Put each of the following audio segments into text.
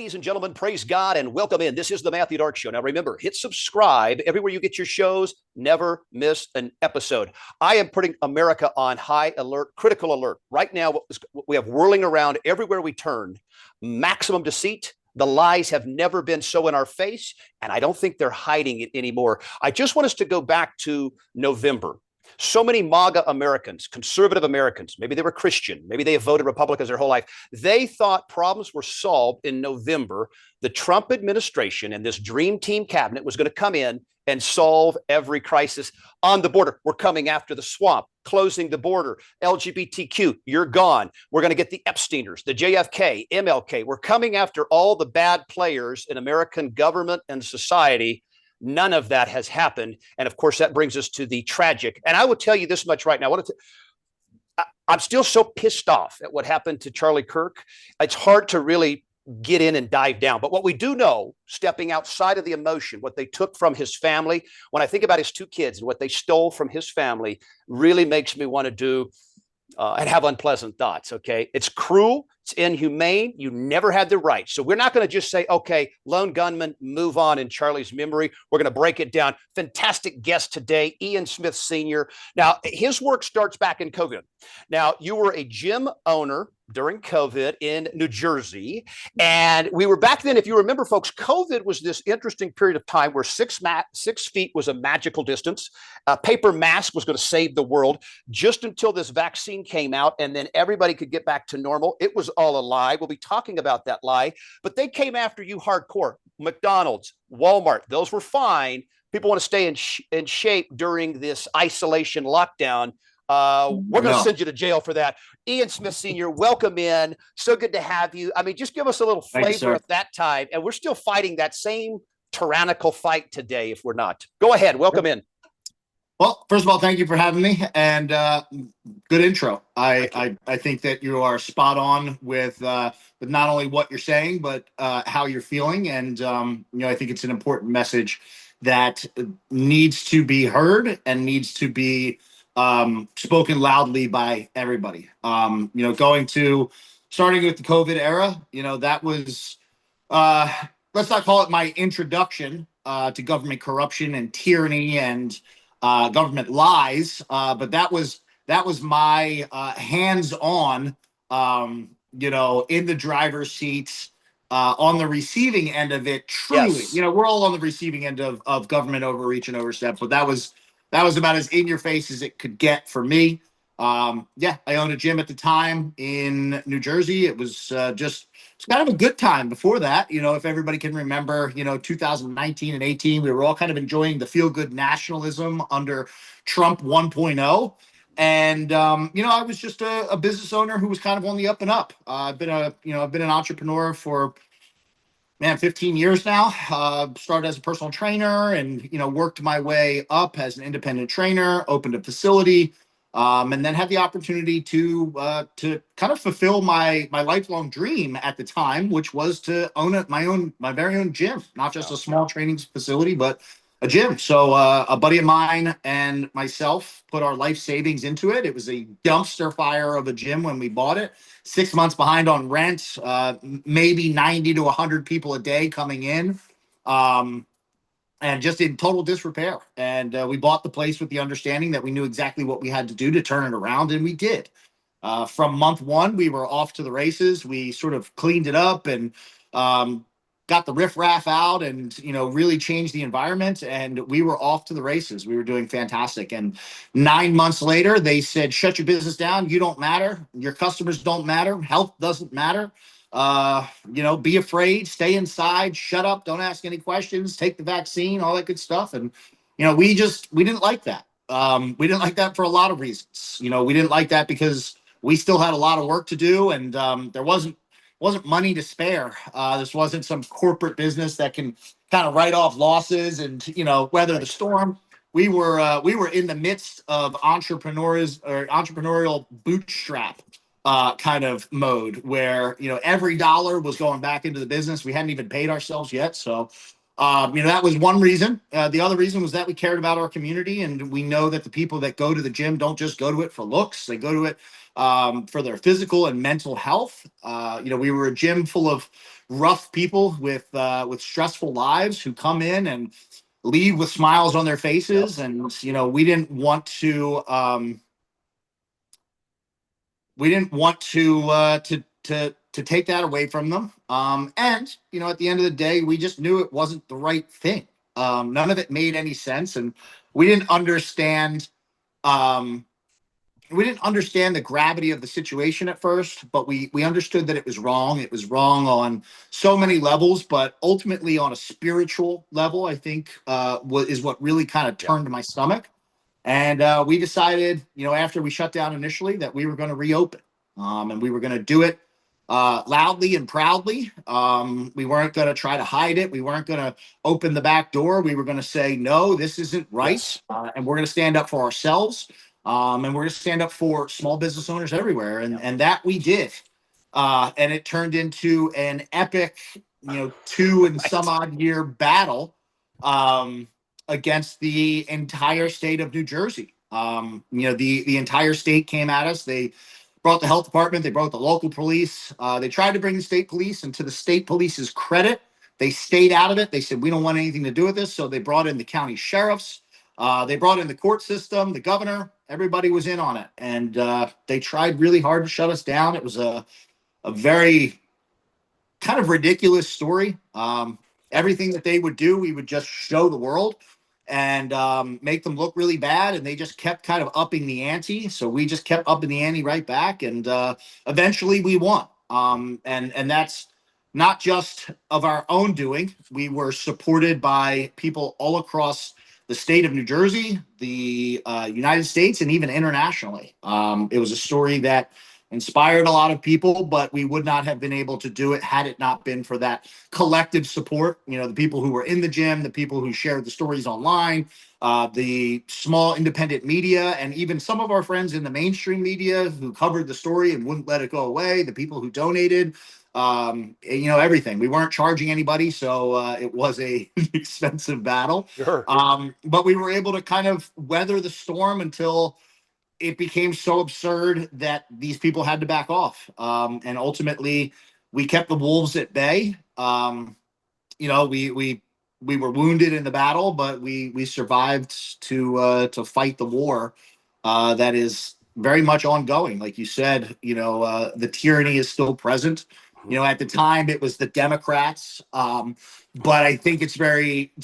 Ladies and gentlemen, praise God and welcome in. This is the Matthew Dark Show. Now remember, hit subscribe everywhere you get your shows. Never miss an episode. I am putting America on high alert, critical alert. Right now, what we have whirling around everywhere we turn, maximum deceit. The lies have never been so in our face, and I don't think they're hiding it anymore. I just want us to go back to November. So many MAGA Americans, conservative Americans, maybe they were Christian, maybe they have voted Republicans their whole life. They thought problems were solved in November. The Trump administration and this dream team cabinet was going to come in and solve every crisis on the border. We're coming after the swamp, closing the border, LGBTQ, you're gone. We're going to get the Epsteiners, the JFK, MLK. We're coming after all the bad players in American government and society. None of that has happened. And of course, that brings us to the tragic. And I will tell you this much right now. I'm still so pissed off at what happened to Charlie Kirk. It's hard to really get in and dive down. But what we do know, stepping outside of the emotion, what they took from his family, when I think about his two kids and what they stole from his family, really makes me want to do and have unpleasant thoughts. Okay. It's cruel. It's inhumane. You never had the right. So we're not going to just say, okay, lone gunman, move on in Charlie's memory. We're going to break it down. Fantastic guest today, Ian Smith Sr. Now, his work starts back in COVID. Now, you were a gym owner during COVID in New Jersey. And we were back then, if you remember, folks, COVID was this interesting period of time where 6 feet was a magical distance. A paper mask was going to save the world just until this vaccine came out. And then everybody could get back to normal. It was all a lie. We'll be talking about that lie. But they came after you hardcore. McDonald's, Walmart, those were fine. People want to stay in shape during this isolation lockdown. We're going to send you to jail for that. Ian Smith Sr., welcome in. So good to have you. I mean, just give us a little flavor of that time. And we're still fighting that same tyrannical fight today, if we're not. Go ahead. Welcome in. Well, first of all, thank you for having me, and good intro. I think that you are spot on with not only what you're saying, but how you're feeling. And, I think it's an important message that needs to be heard and needs to be spoken loudly by everybody. Starting with the COVID era, that was, let's not call it my introduction to government corruption and tyranny and government lies, but that was my hands-on, in the driver's seats, on the receiving end of it. Truly, yes. We're all on the receiving end of government overreach and overstep, but that was about as in your face as it could get for me. I owned a gym at the time in New Jersey. It was it's kind of a good time before that. If everybody can remember, 2019 and 18, we were all kind of enjoying the feel-good nationalism under Trump 1.0. And, I was just a business owner who was kind of on the up and up. I've been an entrepreneur for 15 years now. Started as a personal trainer and, worked my way up as an independent trainer, opened a facility, and then had the opportunity to kind of fulfill my lifelong dream at the time, which was to own my very own gym, not just a small training facility, but a gym. So a buddy of mine and myself put our life savings into it. It was a dumpster fire of a gym when we bought it. 6 months behind on rent, maybe 90 to 100 people a day coming in, and just in total disrepair. And we bought the place with the understanding that we knew exactly what we had to do to turn it around, and we did. From month one, we were off to the races. We sort of cleaned it up and got the riffraff out and, really changed the environment, and we were off to the races. We were doing fantastic. And 9 months later, they said, shut your business down. You don't matter. Your customers don't matter. Health doesn't matter. Be afraid, stay inside, shut up, don't ask any questions, take the vaccine, all that good stuff. And, we didn't like that. We didn't like that for a lot of reasons. We didn't like that because we still had a lot of work to do, and there wasn't money to spare. This wasn't some corporate business that can kind of write off losses and, weather the storm. We were in the midst of entrepreneurial bootstrap kind of mode where, every dollar was going back into the business. We hadn't even paid ourselves yet. So, that was one reason. The other reason was that we cared about our community, and we know that the people that go to the gym don't just go to it for looks. They go to it for their physical and mental health. We were a gym full of rough people with stressful lives who come in and leave with smiles on their faces. Yep. And we didn't want to take that away from them. And at the end of the day, we just knew it wasn't the right thing. None of it made any sense, and we didn't understand. We didn't understand the gravity of the situation at first, but we understood that it was wrong. It was wrong on so many levels, but ultimately on a spiritual level, I think is what really kind of turned my stomach. And we decided, after we shut down initially, that we were going to reopen, and we were going to do it loudly and proudly. We weren't going to try to hide it. We weren't going to open the back door. We were going to say, no, this isn't right. Yes. And we're going to stand up for ourselves. And we're going to stand up for small business owners everywhere. And that we did. And it turned into an epic, 2 and some odd year battle against the entire state of New Jersey. The entire state came at us. They brought the health department. They brought the local police. They tried to bring the state police, and to the state police's credit, they stayed out of it. They said, we don't want anything to do with this. So they brought in the county sheriffs. They brought in the court system, the governor. Everybody was in on it. And they tried really hard to shut us down. It was a very kind of ridiculous story. Everything that they would do, we would just show the world and make them look really bad. And they just kept kind of upping the ante. So we just kept upping the ante right back. And eventually we won. And that's not just of our own doing. We were supported by people all across the state of New Jersey, the United States, and even internationally. It was a story that inspired a lot of people, but we would not have been able to do it had it not been for that collective support. The people who were in the gym, the people who shared the stories online, the small independent media, and even some of our friends in the mainstream media who covered the story and wouldn't let it go away, the people who donated, everything. We weren't charging anybody, so it was a expensive battle. Sure. But we were able to kind of weather the storm until it became so absurd that these people had to back off. And ultimately, we kept the wolves at bay. We were wounded in the battle, but we survived to fight the war that is very much ongoing. Like you said, the tyranny is still present. At the time it was the Democrats, but I think it's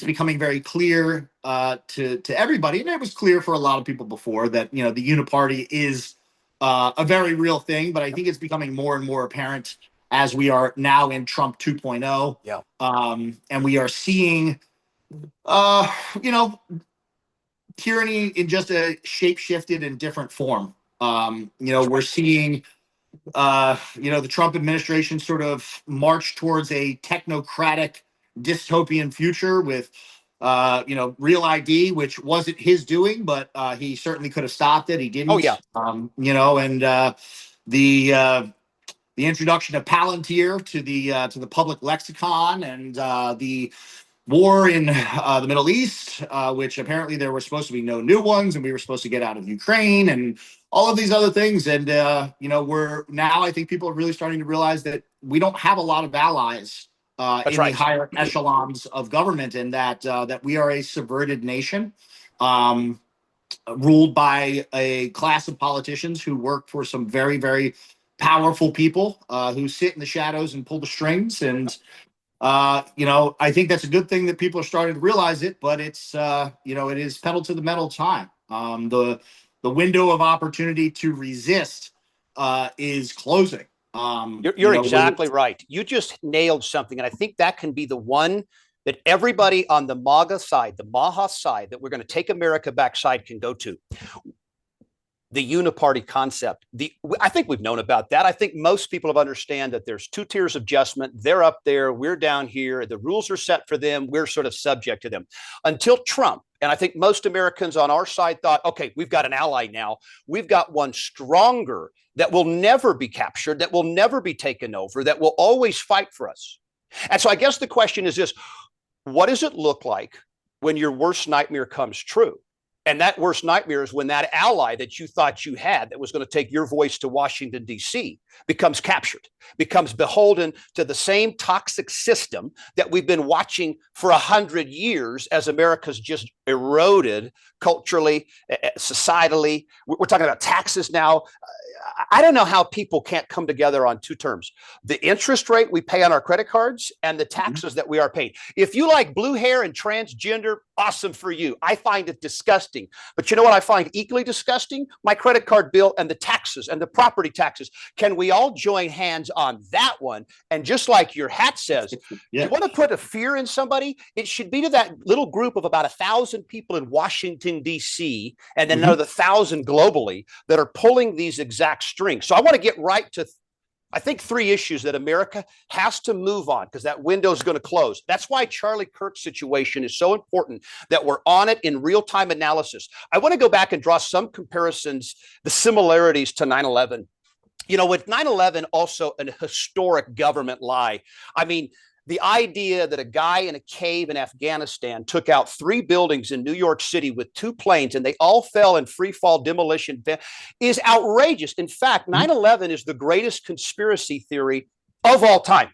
becoming very clear to everybody, and it was clear for a lot of people before that the uniparty is a very real thing. But I think it's becoming more and more apparent as we are now in Trump 2.0. Yeah. And we are seeing, tyranny in just a shape-shifted and different form. We're seeing the Trump administration sort of march towards a technocratic dystopian future with, Real ID, which wasn't his doing, but he certainly could have stopped it. He didn't. Oh, yeah. And the introduction of Palantir to the public lexicon, and the war in the Middle East, which apparently there were supposed to be no new ones, and we were supposed to get out of Ukraine, and all of these other things. And, we're now, I think people are really starting to realize that we don't have a lot of allies in the higher echelons of government, and that we are a subverted nation ruled by a class of politicians who work for some very, very powerful people who sit in the shadows and pull the strings. And I think that's a good thing that people are starting to realize it, but it's, it is pedal to the metal time. The window of opportunity to resist is closing. You're exactly right. You just nailed something. And I think that can be the one that everybody on the MAGA side, the Maha side, that we're going to take America back side can go to. The uniparty concept. I think we've known about that. I think most people have understand that there's 2 tiers of adjustment. They're up there. We're down here. The rules are set for them. We're sort of subject to them until Trump. And I think most Americans on our side thought, okay, we've got an ally now. We've got one stronger that will never be captured, that will never be taken over, that will always fight for us. And so I guess the question is this: what does it look like when your worst nightmare comes true? And that worst nightmare is when that ally that you thought you had that was going to take your voice to Washington, D.C., becomes captured, becomes beholden to the same toxic system that we've been watching for 100 years as America's just eroded culturally, societally. We're talking about taxes now. I don't know how people can't come together on two terms: the interest rate we pay on our credit cards and the taxes that we are paying. If you like blue hair and transgender, awesome for you. I find it disgusting. But you know what I find equally disgusting? My credit card bill and the taxes and the property taxes. Can we all join hands on that one? And just like your hat says, you want to put a fear in somebody, it should be to that little group of about 1,000 people in Washington, D.C., and then another 1,000 globally that are pulling these exact strings. So I want to get right to, I think, 3 issues that America has to move on, because that window is going to close. That's why Charlie Kirk's situation is so important, that we're on it in real-time analysis. I want to go back and draw some comparisons, the similarities to 9/11. You know, with 9/11, also an historic government lie. I mean, the idea that a guy in a cave in Afghanistan took out 3 buildings in New York City with 2 planes and they all fell in free fall demolition is outrageous. In fact, 9/11 is the greatest conspiracy theory of all time.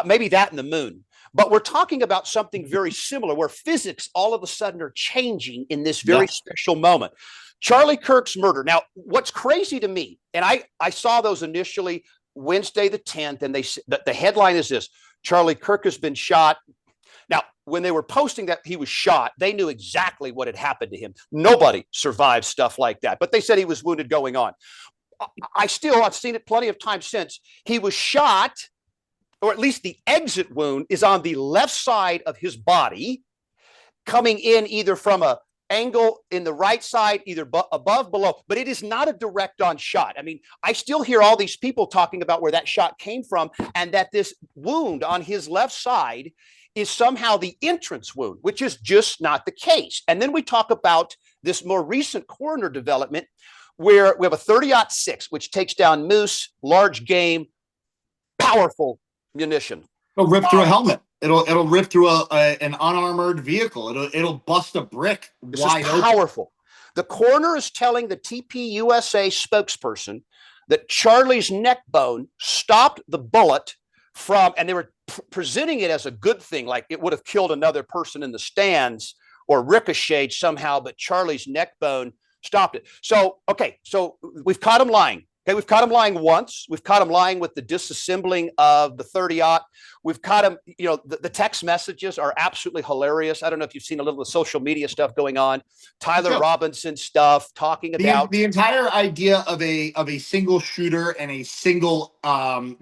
Maybe that and the moon. But we're talking about something very similar, where physics all of a sudden are changing in this very special moment. Charlie Kirk's murder. Now, what's crazy to me, and I saw those initially Wednesday the 10th, and the headline is this: Charlie Kirk has been shot. Now, when they were posting that he was shot, they knew exactly what had happened to him. Nobody survives stuff like that, but they said he was wounded going on. I've seen it plenty of times since. He was shot, or at least the exit wound is on the left side of his body, coming in either from a angle in the right side, either above, below, but it is not a direct on shot. I mean, I still hear all these people talking about where that shot came from, and that this wound on his left side is somehow the entrance wound, which is just not the case. And then we talk about this more recent coroner development, where we have a 30-06, which takes down moose, large game, powerful munition. It'll rip through a helmet. It'll rip through an unarmored vehicle. It'll bust a brick wide open. Powerful. The coroner is telling the TPUSA spokesperson that Charlie's neck bone stopped the bullet from, and they were presenting it as a good thing, like it would have killed another person in the stands or ricocheted somehow, but Charlie's neck bone stopped it. So, okay, so we've caught him lying. Okay, we've caught him lying once. We've caught him lying with the disassembling of the 30-aught. We've caught him, you know, the text messages are absolutely hilarious. I don't know if you've seen a little of the social media stuff going on. Tyler Robinson stuff, talking about the entire idea of a single shooter and a single, not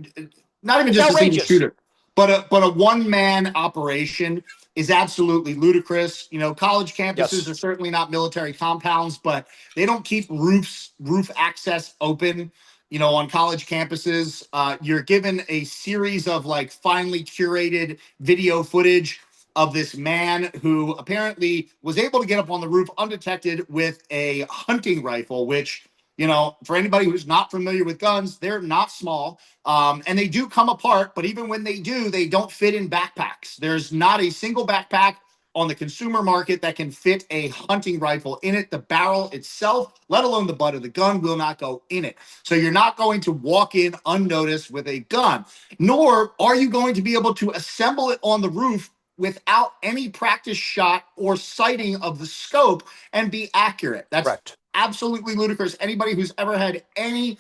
even just a single shooter, but a one-man operation is absolutely ludicrous. You know, college campuses are certainly not military compounds, but they don't keep roof access open. You know, on college campuses, you're given a series of like finely curated video footage of this man who apparently was able to get up on the roof undetected with a hunting rifle, which, you know, for anybody who's not familiar with guns, they're not small. And they do come apart, but even when they do, they don't fit in backpacks. There's not a single backpack on the consumer market that can fit a hunting rifle in it. The barrel itself, let alone the butt of the gun, will not go in it. So you're not going to walk in unnoticed with a gun, nor are you going to be able to assemble it on the roof without any practice shot or sighting of the scope and be accurate. That's correct. Absolutely ludicrous. Anybody who's ever had any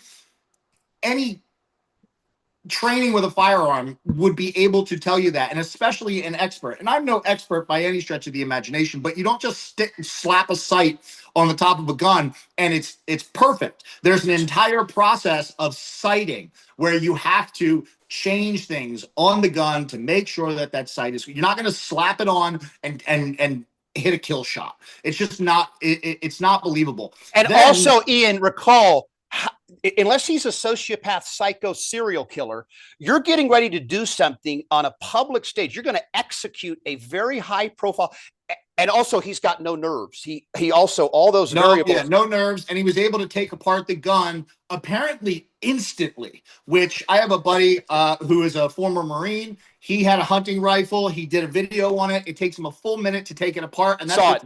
training with a firearm would be able to tell you that, and especially an expert. And I'm no expert by any stretch of the imagination, but you don't just slap a sight on the top of a gun and it's perfect. There's an entire process of sighting where you have to change things on the gun to make sure that that sight is. You're not going to slap it on and hit a kill shot. It's just not. It's not believable. And then, also, Ian, recall, unless he's a sociopath, psycho, serial killer, you're getting ready to do something on a public stage. You're going to execute a very high profile. And also, he's got no nerves. He also, all those variables. Yeah, no nerves. And he was able to take apart the gun apparently instantly, which I have a buddy who is a former Marine. He had a hunting rifle. He did a video on it. It takes him a full minute to take it apart. And that's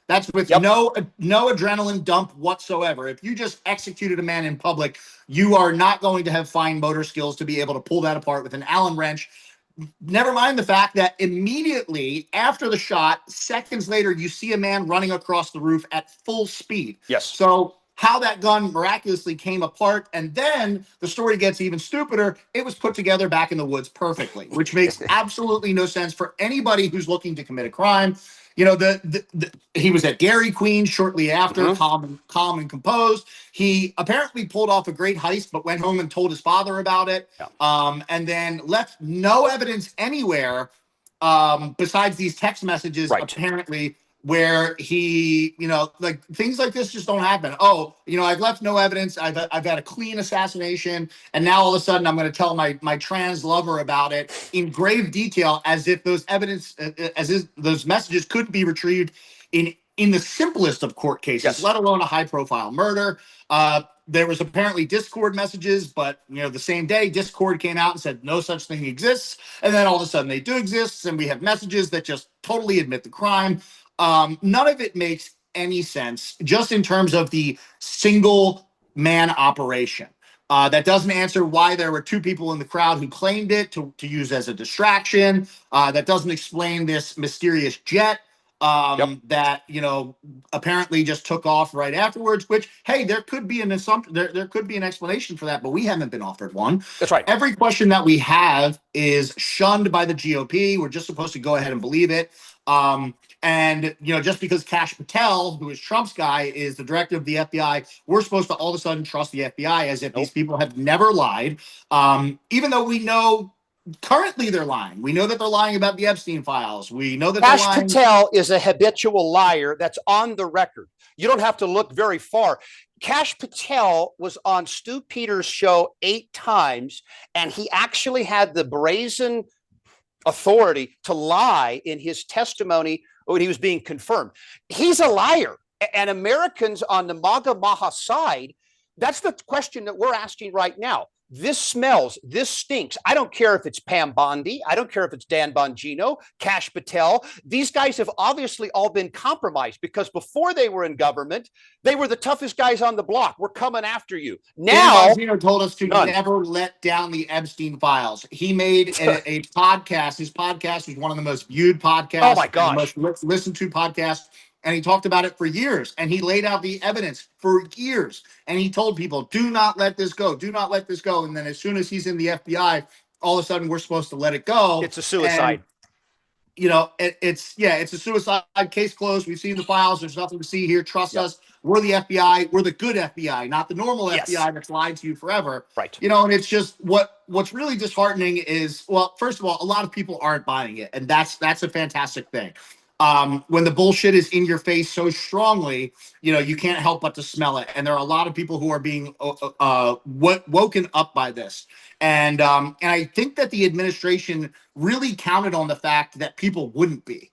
That's with Yep. no adrenaline dump whatsoever. If you just executed a man in public, you are not going to have fine motor skills to be able to pull that apart with an Allen wrench. Never mind the fact that immediately after the shot, seconds later, you see a man running across the roof at full speed. Yes. So how that gun miraculously came apart, and then the story gets even stupider. It was put together back in the woods perfectly, which makes absolutely no sense for anybody who's looking to commit a crime. You know, he was at Dairy Queen shortly after, calm and composed. He apparently pulled off a great heist, but went home and told his father about it. Yeah. And then left no evidence anywhere besides these text messages, apparently, where he, you know, like things like this just don't happen. Oh, you know, I've left no evidence. I've had a clean assassination, and now all of a sudden I'm going to tell my trans lover about it in grave detail, as if those those messages could be retrieved in the simplest of court cases, let alone a high profile murder. There was apparently Discord messages, but you know, the same day Discord came out and said no such thing exists, and then all of a sudden they do exist, and we have messages that just totally admit the crime. None of it makes any sense, just in terms of the single man operation. That doesn't answer why there were two people in the crowd who claimed it to use as a distraction. That doesn't explain this mysterious jet that, you know, apparently just took off right afterwards, which, hey, there could be an assumption, there could be an explanation for that, but we haven't been offered one. That's right. Every question that we have is shunned by the GOP. We're just supposed to go ahead and believe it. And, you know, just because Kash Patel, who is Trump's guy, is the director of the FBI, we're supposed to all of a sudden trust the FBI as if these people have never lied. Even though we know currently they're lying. We know that they're lying about the Epstein files. We know that Kash they're lying. Patel is a habitual liar. That's on the record. You don't have to look very far. Kash Patel was on Stu Peters' show 8 times, and he actually had the brazen authority to lie in his testimony when he was being confirmed. He's a liar. And Americans on the MAGA Maha side, that's the question that we're asking right now. This smells, this stinks. I don't care if it's Pam Bondi. I don't care if it's Dan Bongino, Kash Patel. These guys have obviously all been compromised, because before they were in government, they were the toughest guys on the block. We're coming after you. Now, Dan Bongino told us to never let down the Epstein files. He made a podcast. His podcast was one of the most viewed podcasts. Oh my gosh. The most listened to podcasts. And he talked about it for years, and he laid out the evidence for years. And he told people, do not let this go. Do not let this go. And then as soon as he's in the FBI, all of a sudden we're supposed to let it go. It's a suicide. And, you know, it's a suicide. Case closed. We've seen the files. There's nothing to see here. Trust us. We're the FBI. We're the good FBI, not the normal FBI that's lied to you forever. Right. You know, and it's just what's really disheartening is, well, first of all, a lot of people aren't buying it. And that's a fantastic thing. When the bullshit is in your face so strongly, you know, you can't help but to smell it. And there are a lot of people who are being woken up by this. And I think that the administration really counted on the fact that people wouldn't be.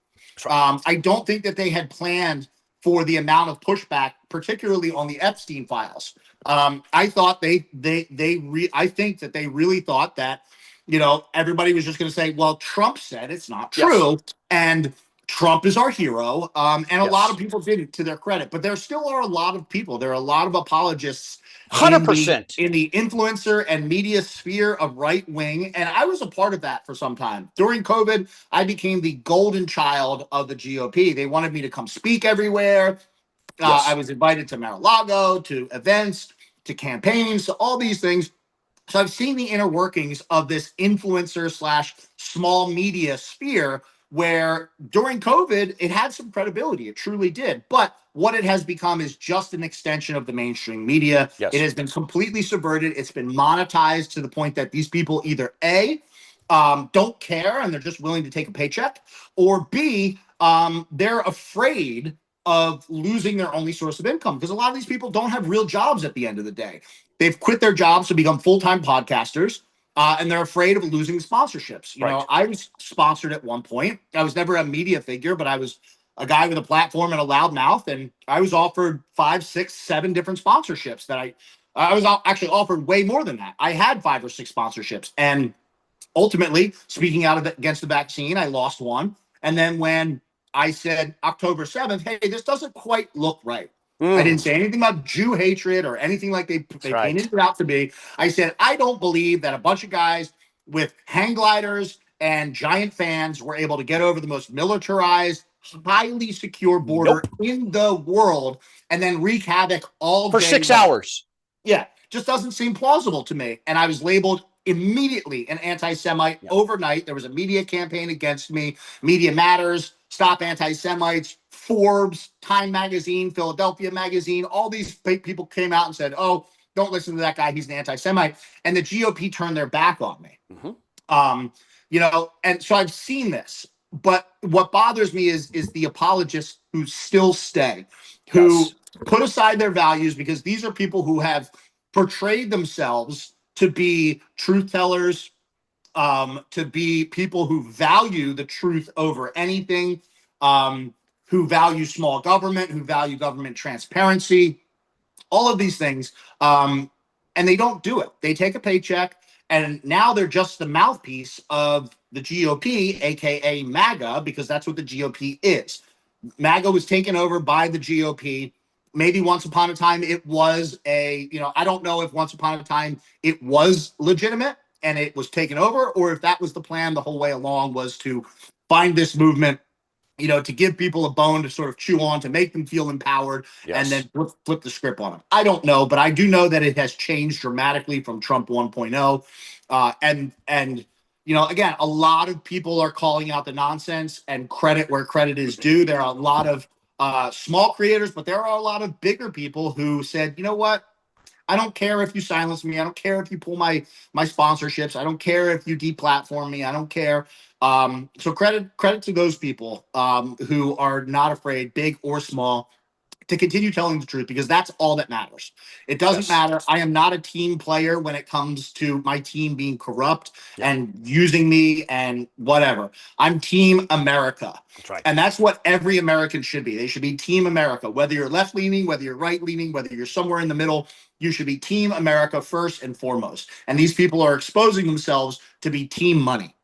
I don't think that they had planned for the amount of pushback, particularly on the Epstein files. I thought I think that they really thought that, you know, everybody was just going to say, well, Trump said it's not true. And Trump is our hero. And a lot of people didn't, to their credit, but there still are a lot of people. There are a lot of apologists 100% in the influencer and media sphere of right wing. And I was a part of that for some time. During COVID, I became the golden child of the GOP. They wanted me to come speak everywhere. I was invited to Mar-a-Lago, to events, to campaigns, to all these things. So I've seen the inner workings of this influencer / small media sphere, where during COVID, it had some credibility. It truly did. But what it has become is just an extension of the mainstream media. Yes. It has been completely subverted. It's been monetized to the point that these people either A, don't care and they're just willing to take a paycheck, or B, they're afraid of losing their only source of income, because a lot of these people don't have real jobs at the end of the day. They've quit their jobs to become full-time podcasters. And they're afraid of losing sponsorships. You know, I was sponsored at one point. I was never a media figure, but I was a guy with a platform and a loud mouth. And I was offered 5, 6, 7 different sponsorships that I was actually offered way more than that. I had 5 or 6 sponsorships. And ultimately, speaking out against the vaccine, I lost one. And then when I said October 7th, hey, this doesn't quite look right. I didn't say anything about Jew hatred or anything like they painted it out to be. I said, I don't believe that a bunch of guys with hang gliders and giant fans were able to get over the most militarized, highly secure border in the world and then wreak havoc all for day 6 long. hours. Yeah, just doesn't seem plausible to me. And I was labeled immediately an anti-Semite overnight. There was a media campaign against me. Media Matters, Stop Anti-Semites, Forbes, Time Magazine, Philadelphia Magazine. All these people came out and said, oh, don't listen to that guy. He's an anti-Semite. And the GOP turned their back on me. You know, and so I've seen this. But what bothers me is the apologists who still stay, who put aside their values, because these are people who have portrayed themselves to be truth tellers, to be people who value the truth over anything, who value small government, who value government transparency, all of these things. And they don't do it. They take a paycheck, and now they're just the mouthpiece of the GOP, aka MAGA, because that's what the GOP is. MAGA was taken over by the GOP. Maybe once upon a time it was a, you know, I don't know if once upon a time it was legitimate and it was taken over, or if that was the plan the whole way along, was to find this movement, you know, to give people a bone to sort of chew on, to make them feel empowered, and then flip the script on them. I don't know, but I do know that it has changed dramatically from Trump 1.0. And you know, again, a lot of people are calling out the nonsense, and credit where credit is due. There are a lot of small creators, but there are a lot of bigger people who said, you know what? I don't care if you silence me. I don't care if you pull my sponsorships. I don't care if you deplatform me. I don't care. So credit to those people who are not afraid, big or small, to continue telling the truth, because that's all that matters. It doesn't matter. I am not a team player when it comes to my team being corrupt and using me and whatever. I'm Team America. That's right. And that's what every American should be. They should be Team America. Whether you're left-leaning, whether you're right-leaning, whether you're somewhere in the middle, you should be Team America first and foremost. And these people are exposing themselves to be Team Money.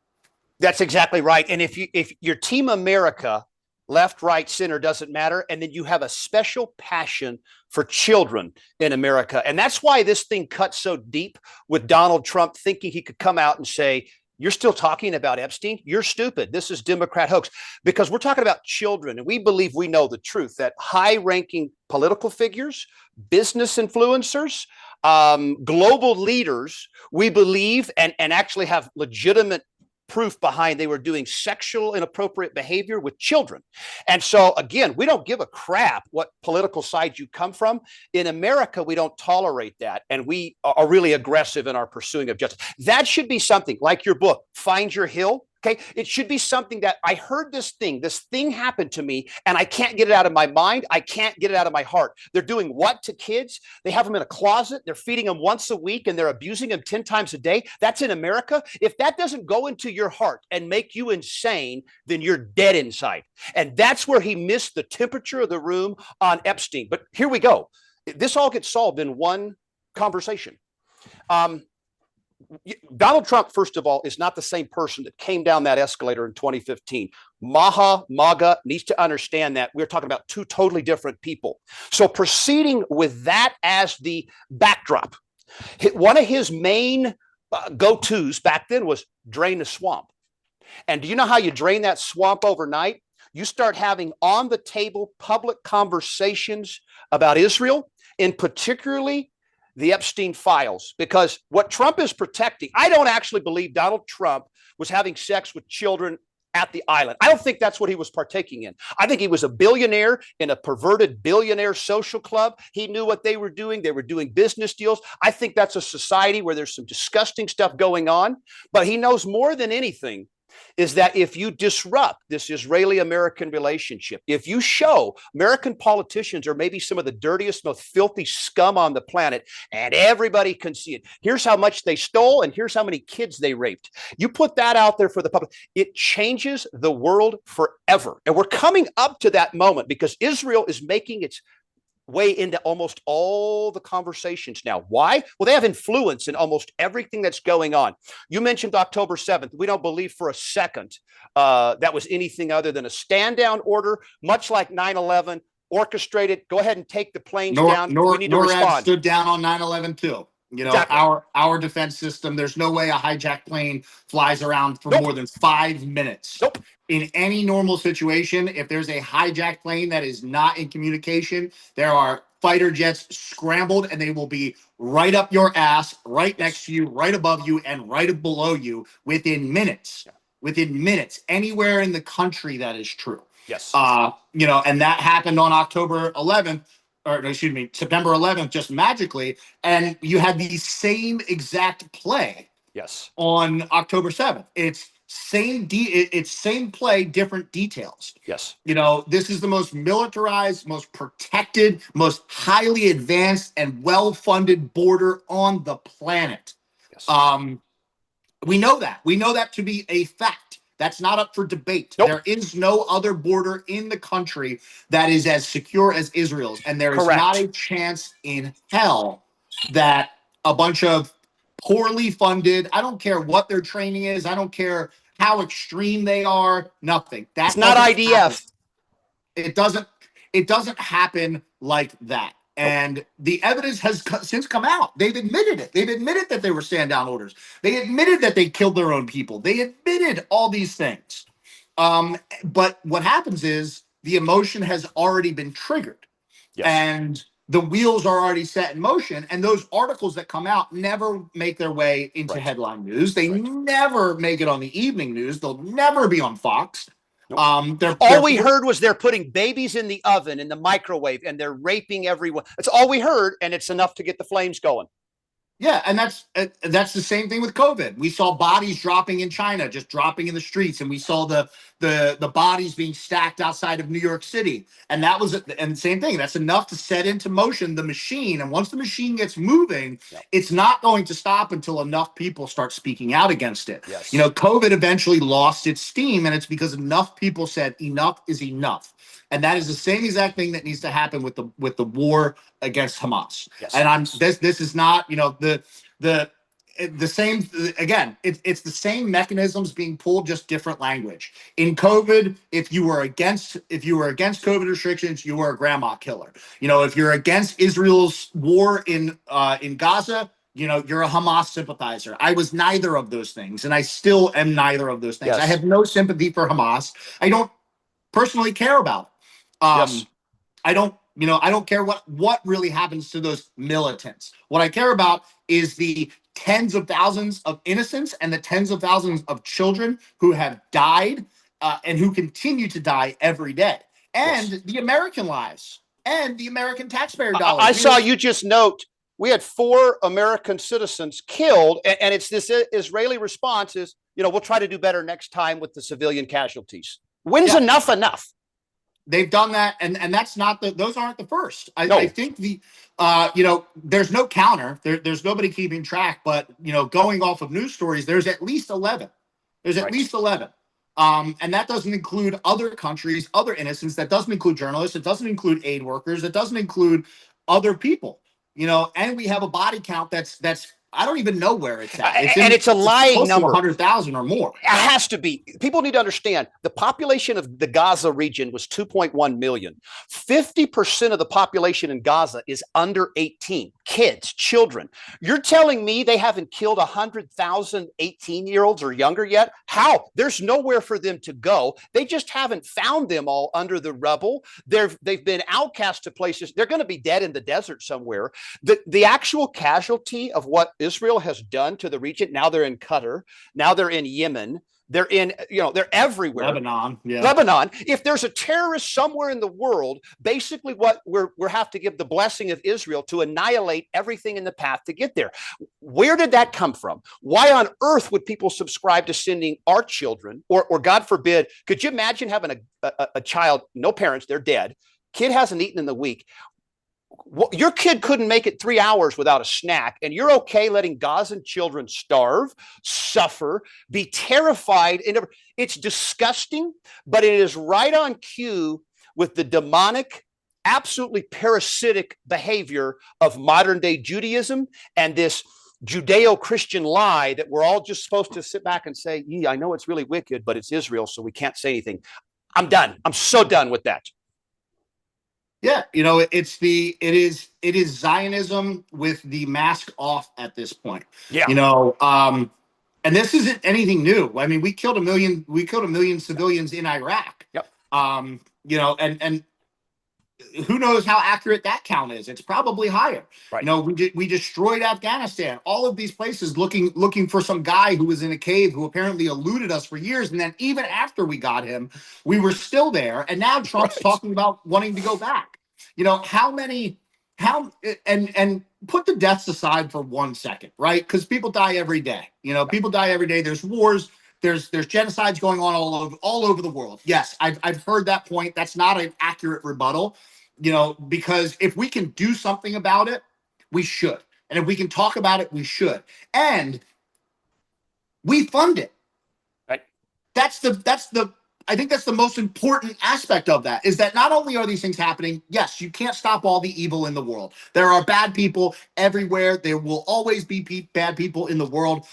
That's exactly right. And if you're Team America, left, right, center, doesn't matter. And then you have a special passion for children in America. And that's why this thing cuts so deep with Donald Trump thinking he could come out and say, you're still talking about Epstein? You're stupid. This is Democrat hoax. Because we're talking about children, and we believe we know the truth, that high-ranking political figures, business influencers, global leaders, we believe, and actually have legitimate proof behind, they were doing sexual inappropriate behavior with children. And so again, we don't give a crap what political side you come from. In America, we don't tolerate that. And we are really aggressive in our pursuing of justice. That should be something like your book, Find Your Hill. Okay. It should be something that I heard this thing happened to me, and I can't get it out of my mind. I can't get it out of my heart. They're doing what to kids? They have them in a closet. They're feeding them once a week, and they're abusing them 10 times a day. That's in America. If that doesn't go into your heart and make you insane, then you're dead inside. And that's where he missed the temperature of the room on Epstein. But here we go. This all gets solved in one conversation. Donald Trump, first of all, is not the same person that came down that escalator in 2015. MAGA needs to understand that we're talking about two totally different people. So proceeding with that as the backdrop, one of his main go-tos back then was drain the swamp. And do you know how you drain that swamp overnight? You start having on the table public conversations about Israel, and particularly the Epstein files, because what Trump is protecting, I don't actually believe Donald Trump was having sex with children at the island. I don't think that's what he was partaking in. I think he was a billionaire in a perverted billionaire social club. He knew what they were doing. They were doing business deals. I think that's a society where there's some disgusting stuff going on, but he knows more than anything is that if you disrupt this Israeli-American relationship, if you show American politicians are maybe some of the dirtiest, most filthy scum on the planet, and everybody can see it, here's how much they stole, and here's how many kids they raped. You put that out there for the public, it changes the world forever. And we're coming up to that moment because Israel is making its way into almost all the conversations now. Why? Well, they have influence in almost everything that's going on. You mentioned October 7th. We don't believe for a second that was anything other than a stand down order, much like 9/11, orchestrated. Go ahead and take the planes down. We need to NORAD respond. stood down on 9/11 too. You know, Exactly. our defense system, there's no way a hijacked plane flies around for Nope. more than 5 minutes. Nope. In any normal situation, if there's a hijacked plane that is not in communication, there are fighter jets scrambled and they will be right up your ass, right next to you, right above you, and right below you within minutes. Yeah. Within minutes, anywhere in the country, that is true. Yes. You know, and that happened on October 11th, or excuse me, September 11th, just magically. And you had the same exact play. Yes. On October 7th. It's same play, different details. Yes. You know, this is the most militarized, most protected, most highly advanced and well-funded border on the planet. Yes. We know that. We know that to be a fact. That's not up for debate. Nope. There is no other border in the country that is as secure as Israel's. And there is Correct. not a chance in hell that a bunch of poorly funded, I don't care what their training is, I don't care how extreme they are, nothing. That's not IDF. Happen. It doesn't happen like that. And the evidence has since come out. They've admitted it. They've admitted that they were stand down orders. They admitted that they killed their own people. They admitted all these things. But what happens is the emotion has already been triggered. Yes. And the wheels are already set in motion. And those articles that come out never make their way into headline news. They never make it on the evening news. They'll never be on Fox. Nope. All we heard was they're putting babies in the oven, in the microwave, and they're raping everyone. That's all we heard, and it's enough to get the flames going. Yeah, and that's the same thing with COVID. We saw bodies dropping in China, just dropping in the streets, and we saw the bodies being stacked outside of New York City. And that was and same thing. That's enough to set into motion the machine. And once the machine gets moving, it's not going to stop until enough people start speaking out against it. Yes. You know, COVID eventually lost its steam, and it's because enough people said enough is enough. And that is the same exact thing that needs to happen with the war against Hamas. Yes. And this is not, you know, the same, again, it's the same mechanisms being pulled, just different language. In COVID, if you were against COVID restrictions, you were a grandma killer. You know, if you're against Israel's war in Gaza, you know, you're a Hamas sympathizer. I was neither of those things, and I still am neither of those things. Yes. I have no sympathy for Hamas. I don't personally care about it. Yes. I don't care what really happens to those militants. What I care about is the tens of thousands of innocents and the tens of thousands of children who have died and who continue to die every day. And the American lives and the American taxpayer dollars. I saw you just note we had 4 American citizens killed, and it's this Israeli response is, you know, we'll try to do better next time with the civilian casualties. When's enough? They've done that, and that's not those aren't the first. I think you know, there's no counter. There's nobody keeping track, but you know, going off of news stories, there's at least 11. There's at least 11. And that doesn't include other countries, other innocents. That doesn't include journalists. It doesn't include aid workers. It doesn't include other people. You know, and we have a body count that's I don't even know where it's at. It's a lying number. 100,000 or more. It has to be. People need to understand the population of the Gaza region was 2.1 million. 50% of the population in Gaza is under 18. Kids, children. You're telling me they haven't killed 100,000 18-year-olds or younger yet? How? There's nowhere for them to go. They just haven't found them all under the rubble. They've been outcast to places. They're going to be dead in the desert somewhere. The actual casualty of what Israel has done to the region. Now they're in Qatar. Now they're in Yemen. They're in, you know, they're everywhere. Lebanon. Yeah. Lebanon. If there's a terrorist somewhere in the world, basically what we have to give the blessing of Israel to annihilate everything in the path to get there. Where did that come from? Why on earth would people subscribe to sending our children, or God forbid, could you imagine having a child, no parents, they're dead, kid hasn't eaten in the week. Your kid couldn't make it 3 hours without a snack, and you're okay letting Gazan children starve, suffer, be terrified. It's disgusting, but it is right on cue with the demonic absolutely parasitic behavior of modern day Judaism and this Judeo-Christian lie that we're all just supposed to sit back and say, yeah, I know it's really wicked, but it's Israel, so we can't say anything. I'm done. I'm so done with that. Yeah, it is Zionism with the mask off at this point. Yeah. And this isn't anything new. I mean, we killed a million civilians in Iraq. Yep. And who knows how accurate that count is? It's probably higher. Right. We destroyed Afghanistan, all of these places looking for some guy who was in a cave who apparently eluded us for years. And then even after we got him, we were still there. And now Trump's talking about wanting to go back. And put the deaths aside for 1 second, right? Because people die every day. People die every day. There's wars. There's genocides going on all over the world. Yes, I've heard that point. That's not an accurate rebuttal, because if we can do something about it, we should. And if we can talk about it, we should. And we fund it. Right. I think that's the most important aspect of that, is that not only are these things happening, yes, you can't stop all the evil in the world. There are bad people everywhere. There will always be bad people in the world.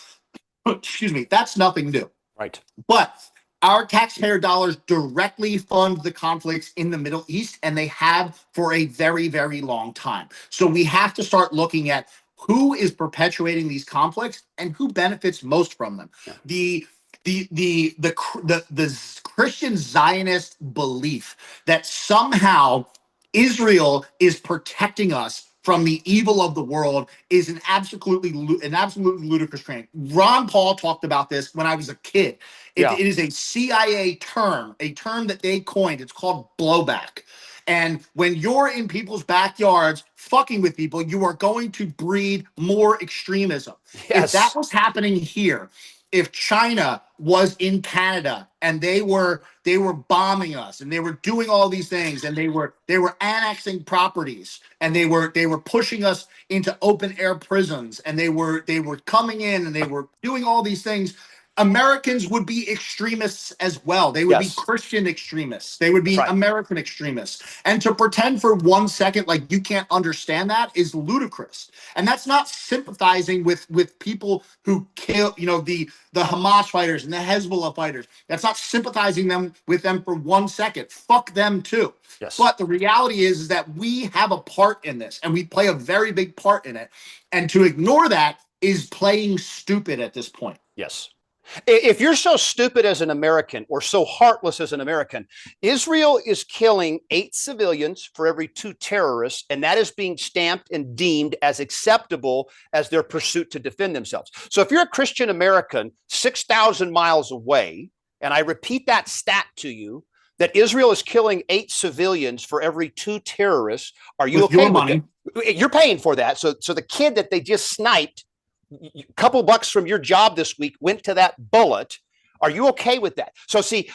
Excuse me. That's nothing new. Right. But our taxpayer dollars directly fund the conflicts in the Middle East, and they have for a very, very long time. So we have to start looking at who is perpetuating these conflicts and who benefits most from them. Yeah. The Christian Zionist belief that somehow Israel is protecting us from the evil of the world is an absolutely ludicrous claim. Ron Paul talked about this when I was a kid. It is a CIA term, a term that they coined. It's called blowback. And when you're in people's backyards fucking with people, you are going to breed more extremism. Yes. If that was happening here, if China was in Canada and they were bombing us and they were doing all these things and they were annexing properties and they were pushing us into open air prisons and they were coming in and they were doing all these things, Americans would be extremists as well. They would be Christian extremists. They would be American extremists. And to pretend for 1 second like you can't understand that is ludicrous. And that's not sympathizing with people who kill, the Hamas fighters and the Hezbollah fighters. That's not sympathizing with them for 1 second. Fuck them too. Yes. But the reality is that we have a part in this and we play a very big part in it. And to ignore that is playing stupid at this point. Yes. If you're so stupid as an American or so heartless as an American, Israel is killing 8 civilians for every 2 terrorists, and that is being stamped and deemed as acceptable as their pursuit to defend themselves. So if you're a Christian American 6,000 miles away, and I repeat that stat to you, that Israel is killing 8 civilians for every 2 terrorists, are you okay with it? You're paying for that. So the kid that they just sniped, a couple bucks from your job this week went to that bullet. Are you okay with that? So see,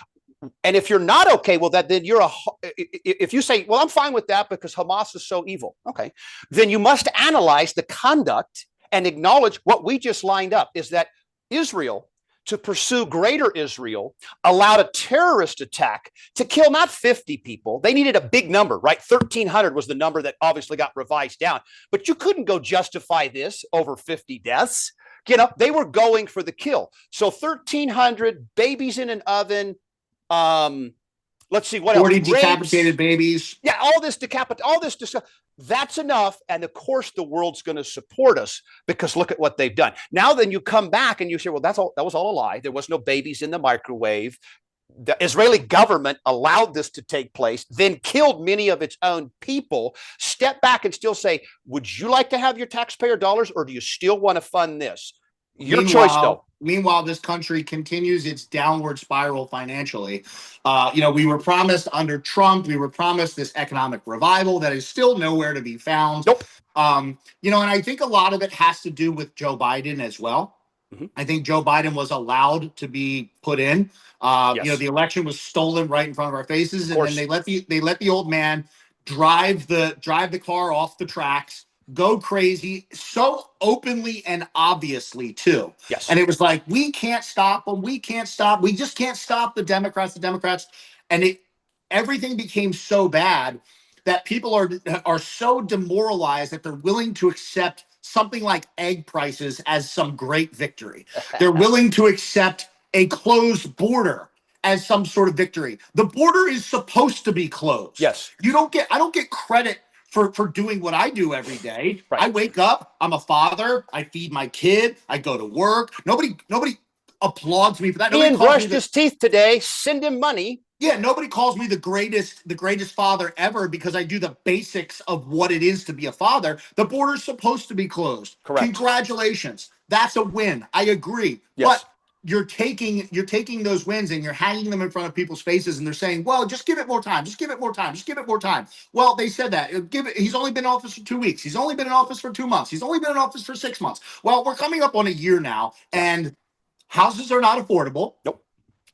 and if you're not okay with that, then if you say, well, I'm fine with that because Hamas is so evil. Okay. Then you must analyze the conduct and acknowledge what we just lined up is that Israel, to pursue greater Israel, allowed a terrorist attack to kill not 50 people. They needed a big number, right? 1,300 was the number that obviously got revised down. But you couldn't go justify this over 50 deaths. They were going for the kill. So 1,300 babies in an oven. Let's see what 40 else. Decapitated babies. Yeah, all this. That's enough. And of course, the world's going to support us because look at what they've done. Now, then you come back and you say, well, that was all a lie. There was no babies in the microwave. The Israeli government allowed this to take place, then killed many of its own people. Step back and still say, would you like to have your taxpayer dollars or do you still want to fund this? Your choice, though. Meanwhile, this country continues its downward spiral financially. We were promised under Trump, we were promised this economic revival that is still nowhere to be found. Nope. And I think a lot of it has to do with Joe Biden as well. Mm-hmm. I think Joe Biden was allowed to be put in. The election was stolen right in front of our faces, and then they let the old man drive the car off the tracks. Go crazy so openly and obviously too. Yes. And it was like, we can't stop them. We just can't stop the Democrats. And everything became so bad that people are so demoralized that they're willing to accept something like egg prices as some great victory. They're willing to accept a closed border as some sort of victory. The border is supposed to be closed. Yes. I don't get credit for doing what I do every day. Right. I wake up, I'm a father, I feed my kid, I go to work. Nobody applauds me for that. Ian brushed his teeth today. Send him money. Yeah, nobody calls me the greatest father ever because I do the basics of what it is to be a father. The border's supposed to be closed. Correct. Congratulations. That's a win. I agree. Yes. But you're taking those wins and you're hanging them in front of people's faces and they're saying, well, just give it more time. Just give it more time. Just give it more time. Well, they said that. He's only been in office for 2 weeks. He's only been in office for 2 months. He's only been in office for 6 months. Well, we're coming up on a year now, and houses are not affordable. Nope.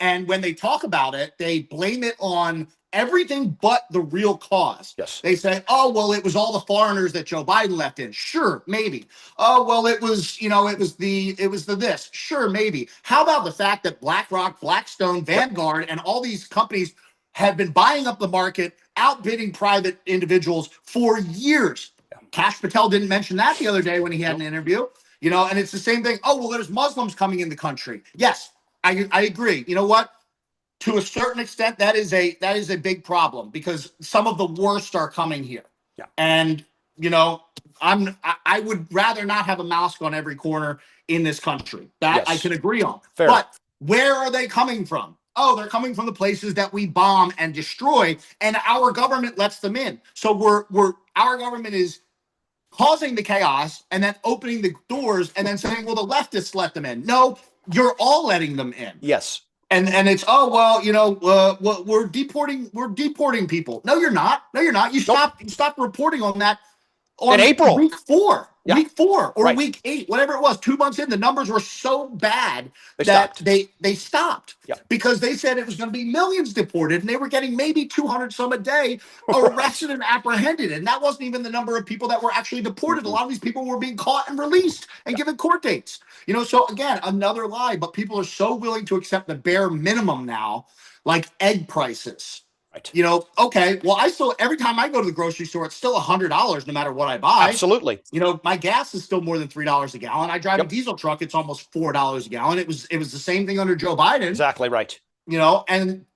And when they talk about it, they blame it on everything but the real cause. Yes. They say, oh, well, it was all the foreigners that Joe Biden left in. Sure, maybe. Oh, well, it was the this. Sure, maybe. How about the fact that BlackRock, Blackstone, Vanguard, and all these companies have been buying up the market, outbidding private individuals for years? Yeah. Kash Patel didn't mention that the other day when he had an interview. And it's the same thing. Oh, well, there's Muslims coming in the country. Yes. I agree. You know what? To a certain extent, that is a big problem because some of the worst are coming here. Yeah. And I would rather not have a mosque on every corner in this country. That I can agree on. Fair. But where are they coming from? Oh, they're coming from the places that we bomb and destroy, and our government lets them in. So our government is causing the chaos and then opening the doors and then saying, well, the leftists let them in. No. You're all letting them in. Yes. And it's, we're deporting people. No, you're not. You stopped reporting on that on in April. Week 4. Yeah. Week 4 or right. week 8, whatever it was, 2 months in, the numbers were so bad they stopped yeah. because they said it was going to be millions deported, and they were getting maybe 200 some a day arrested and apprehended, and that wasn't even the number of people that were actually deported. A lot of these people were being caught and released and given court dates. So again, another lie, but people are so willing to accept the bare minimum now, like egg prices. Right. Okay, well, every time I go to the grocery store, it's still $100 no matter what I buy. Absolutely. My gas is still more than $3 a gallon. I drive a diesel truck. It's almost $4 a gallon. It was the same thing under Joe Biden. Exactly right. And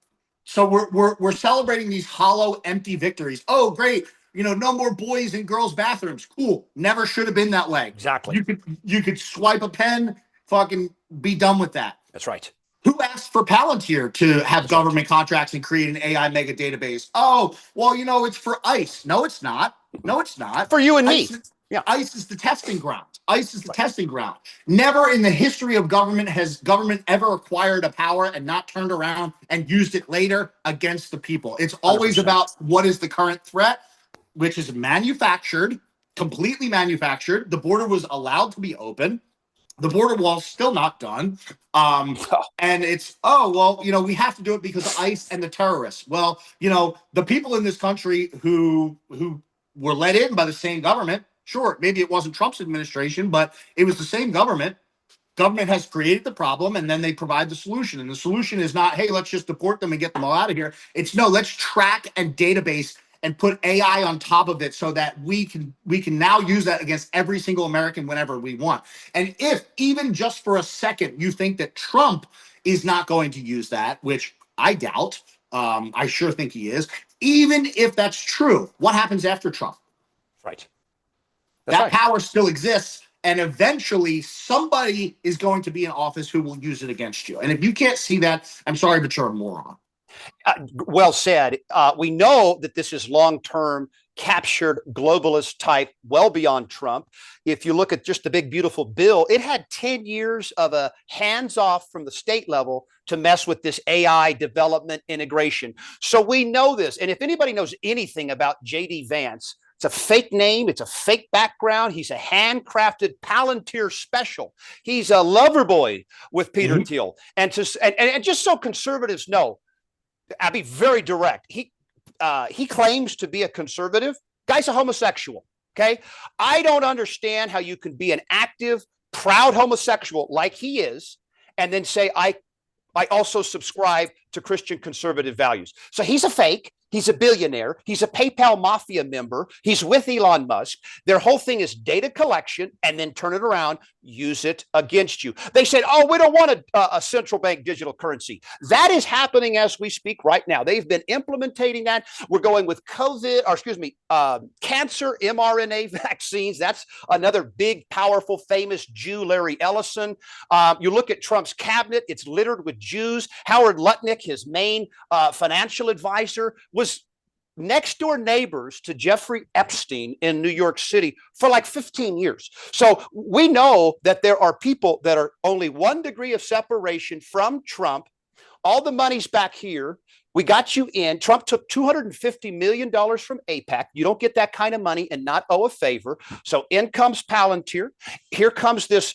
so we're celebrating these hollow, empty victories. Oh, great. No more boys in girls' bathrooms. Cool. Never should have been that way. Exactly. You could swipe a pen, fucking be done with that. That's right. Who asked for Palantir to have government contracts and create an AI mega database? Oh, well, it's for ICE. No, it's not. For you and me. ICE is the testing ground. ICE is the testing ground. Never in the history of government has government ever acquired a power and not turned around and used it later against the people. It's always 100%. about what is the current threat, which is manufactured, completely manufactured. The border was allowed to be open. The border wall's still not done. And it's, we have to do it because of ICE and the terrorists. Well, the people in this country who were let in by the same government, sure, maybe it wasn't Trump's administration, but it was the same government. Government has created the problem, and then they provide the solution. And the solution is not, hey, let's just deport them and get them all out of here. It's no, let's track and database and put AI on top of it so that we can now use that against every single American whenever we want. And if even just for a second you think that Trump is not going to use that, which I doubt, I sure think he is, even if that's true, what happens after Trump? Right. That power still exists, and eventually somebody is going to be in office who will use it against you. And if you can't see that, I'm sorry, but you're a moron. Well said. We know that this is long-term captured globalist type, well beyond Trump. If you look at just the big, beautiful bill, it had 10 years of a hands-off from the state level to mess with this AI development integration. So we know this. And if anybody knows anything about J.D. Vance, it's a fake name. It's a fake background. He's a handcrafted Palantir special. He's a lover boy with Peter Thiel. And just so conservatives know, I'll be very direct. He claims to be a conservative. Guy's a homosexual. Okay. I don't understand how you can be an active, proud homosexual like he is, and then say, I also subscribe to Christian conservative values. So he's a fake. He's a billionaire. He's a PayPal mafia member. He's with Elon Musk. Their whole thing is data collection and then turn it around, use it against you. They said, oh, we don't want a central bank digital currency. That is happening as we speak right now. They've been implementing that. We're going with cancer mRNA vaccines. That's another big, powerful, famous Jew, Larry Ellison. You look at Trump's cabinet, it's littered with Jews. Howard Lutnick, his main financial advisor, was next door neighbors to Jeffrey Epstein in New York City for like 15 years. So we know that there are people that are only 1 degree of separation from Trump. All the money's back here. We got you in. Trump took $250 million from AIPAC. You don't get that kind of money and not owe a favor. So in comes Palantir. Here comes this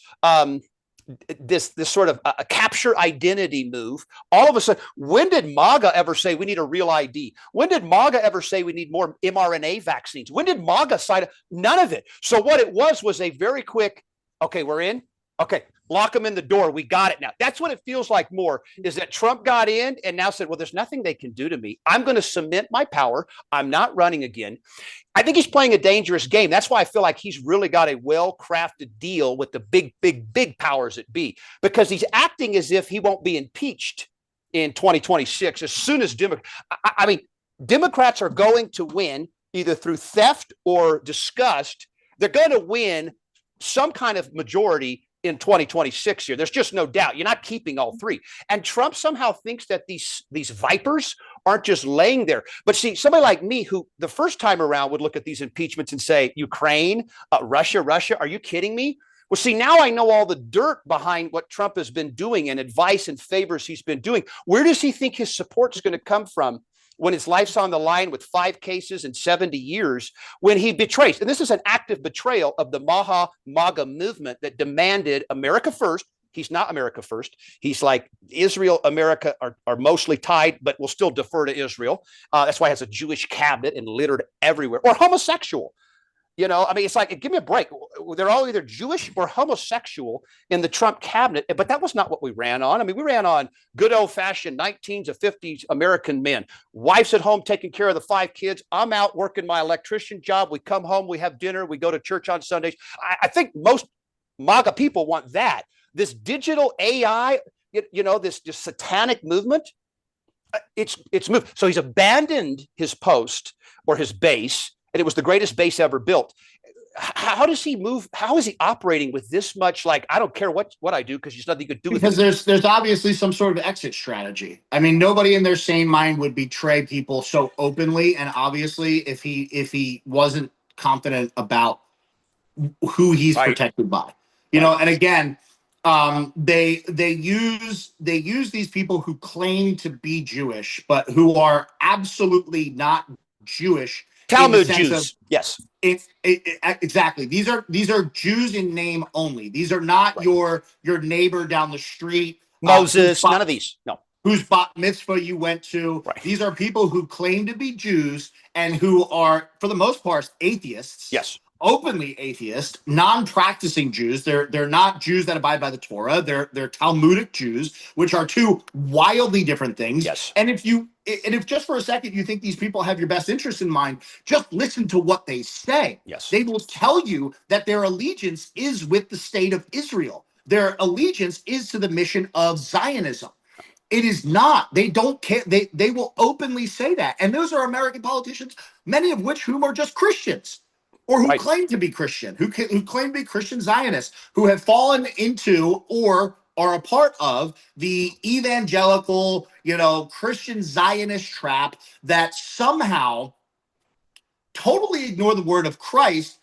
this sort of a capture identity move. All of a sudden, when did MAGA ever say we need a real ID? When did MAGA ever say we need more mRNA vaccines? When did MAGA cite none of it? So what it was a very quick, okay, we're in. Okay, lock them in the door. We got it now. That's what it feels like more, is that Trump got in and now said, well, there's nothing they can do to me. I'm going to cement my power. I'm not running again. I think he's playing a dangerous game. That's why I feel like he's really got a well-crafted deal with the big powers that be, because he's acting as if he won't be impeached in 2026 as soon as Democrats are going to win either through theft or disgust. They're going to win some kind of majority in 2026 here. There's just no doubt. You're not keeping all three. And Trump somehow thinks that these vipers aren't just laying there. But see, somebody like me, who the first time around would look at these impeachments and say, Ukraine, Russia, are you kidding me? Well, see, now I know all the dirt behind what Trump has been doing and advice and favors he's been doing. Where does he think his support is going to come from when his life's on the line with 5 cases and 70 years, when he betrays? And this is an active betrayal of the MAGA movement that demanded America first. He's not America first. He's like Israel, America are mostly tied, but will still defer to Israel. That's why he has a Jewish cabinet and littered everywhere. Or homosexual. It's like, give me a break. They're all either Jewish or homosexual in the Trump cabinet, but that was not what we ran on. We ran on good old-fashioned 19s to 50s American men. Wife's at home taking care of the 5 kids. I'm out working my electrician job. We come home, we have dinner, we go to church on Sundays. I think most MAGA people want that. This digital AI, this satanic movement, it's moved. So he's abandoned his post or his base, and it was the greatest base ever built. How does he move? How is he operating with this much, like, I don't care what I do because there's nothing you could do with it? Because there's obviously some sort of exit strategy. Nobody in their sane mind would betray people so openly and obviously if he wasn't confident about who he's protected by. And again, they use these people who claim to be Jewish but who are absolutely not Jewish. Talmud Jews, yes. Exactly. These are Jews in name only. These are not your neighbor down the street. Moses, none of these. No. Whose bat mitzvah you went to. Right. These are people who claim to be Jews and who are, for the most part, atheists. Yes. Openly atheist, non-practicing Jews. They're not Jews that abide by the Torah. They're Talmudic Jews, which are 2 wildly different things. Yes. And if just for a second you think these people have your best interest in mind, just listen to what they say. Yes. They will tell you that their allegiance is with the state of Israel. Their allegiance is to the mission of Zionism. It is not. They don't care. They will openly say that. And those are American politicians, many of whom are just Christians. Or who claim to be Christian, who claim to be Christian Zionists, who have fallen into or are a part of the evangelical, Christian Zionist trap that somehow totally ignore the word of Christ,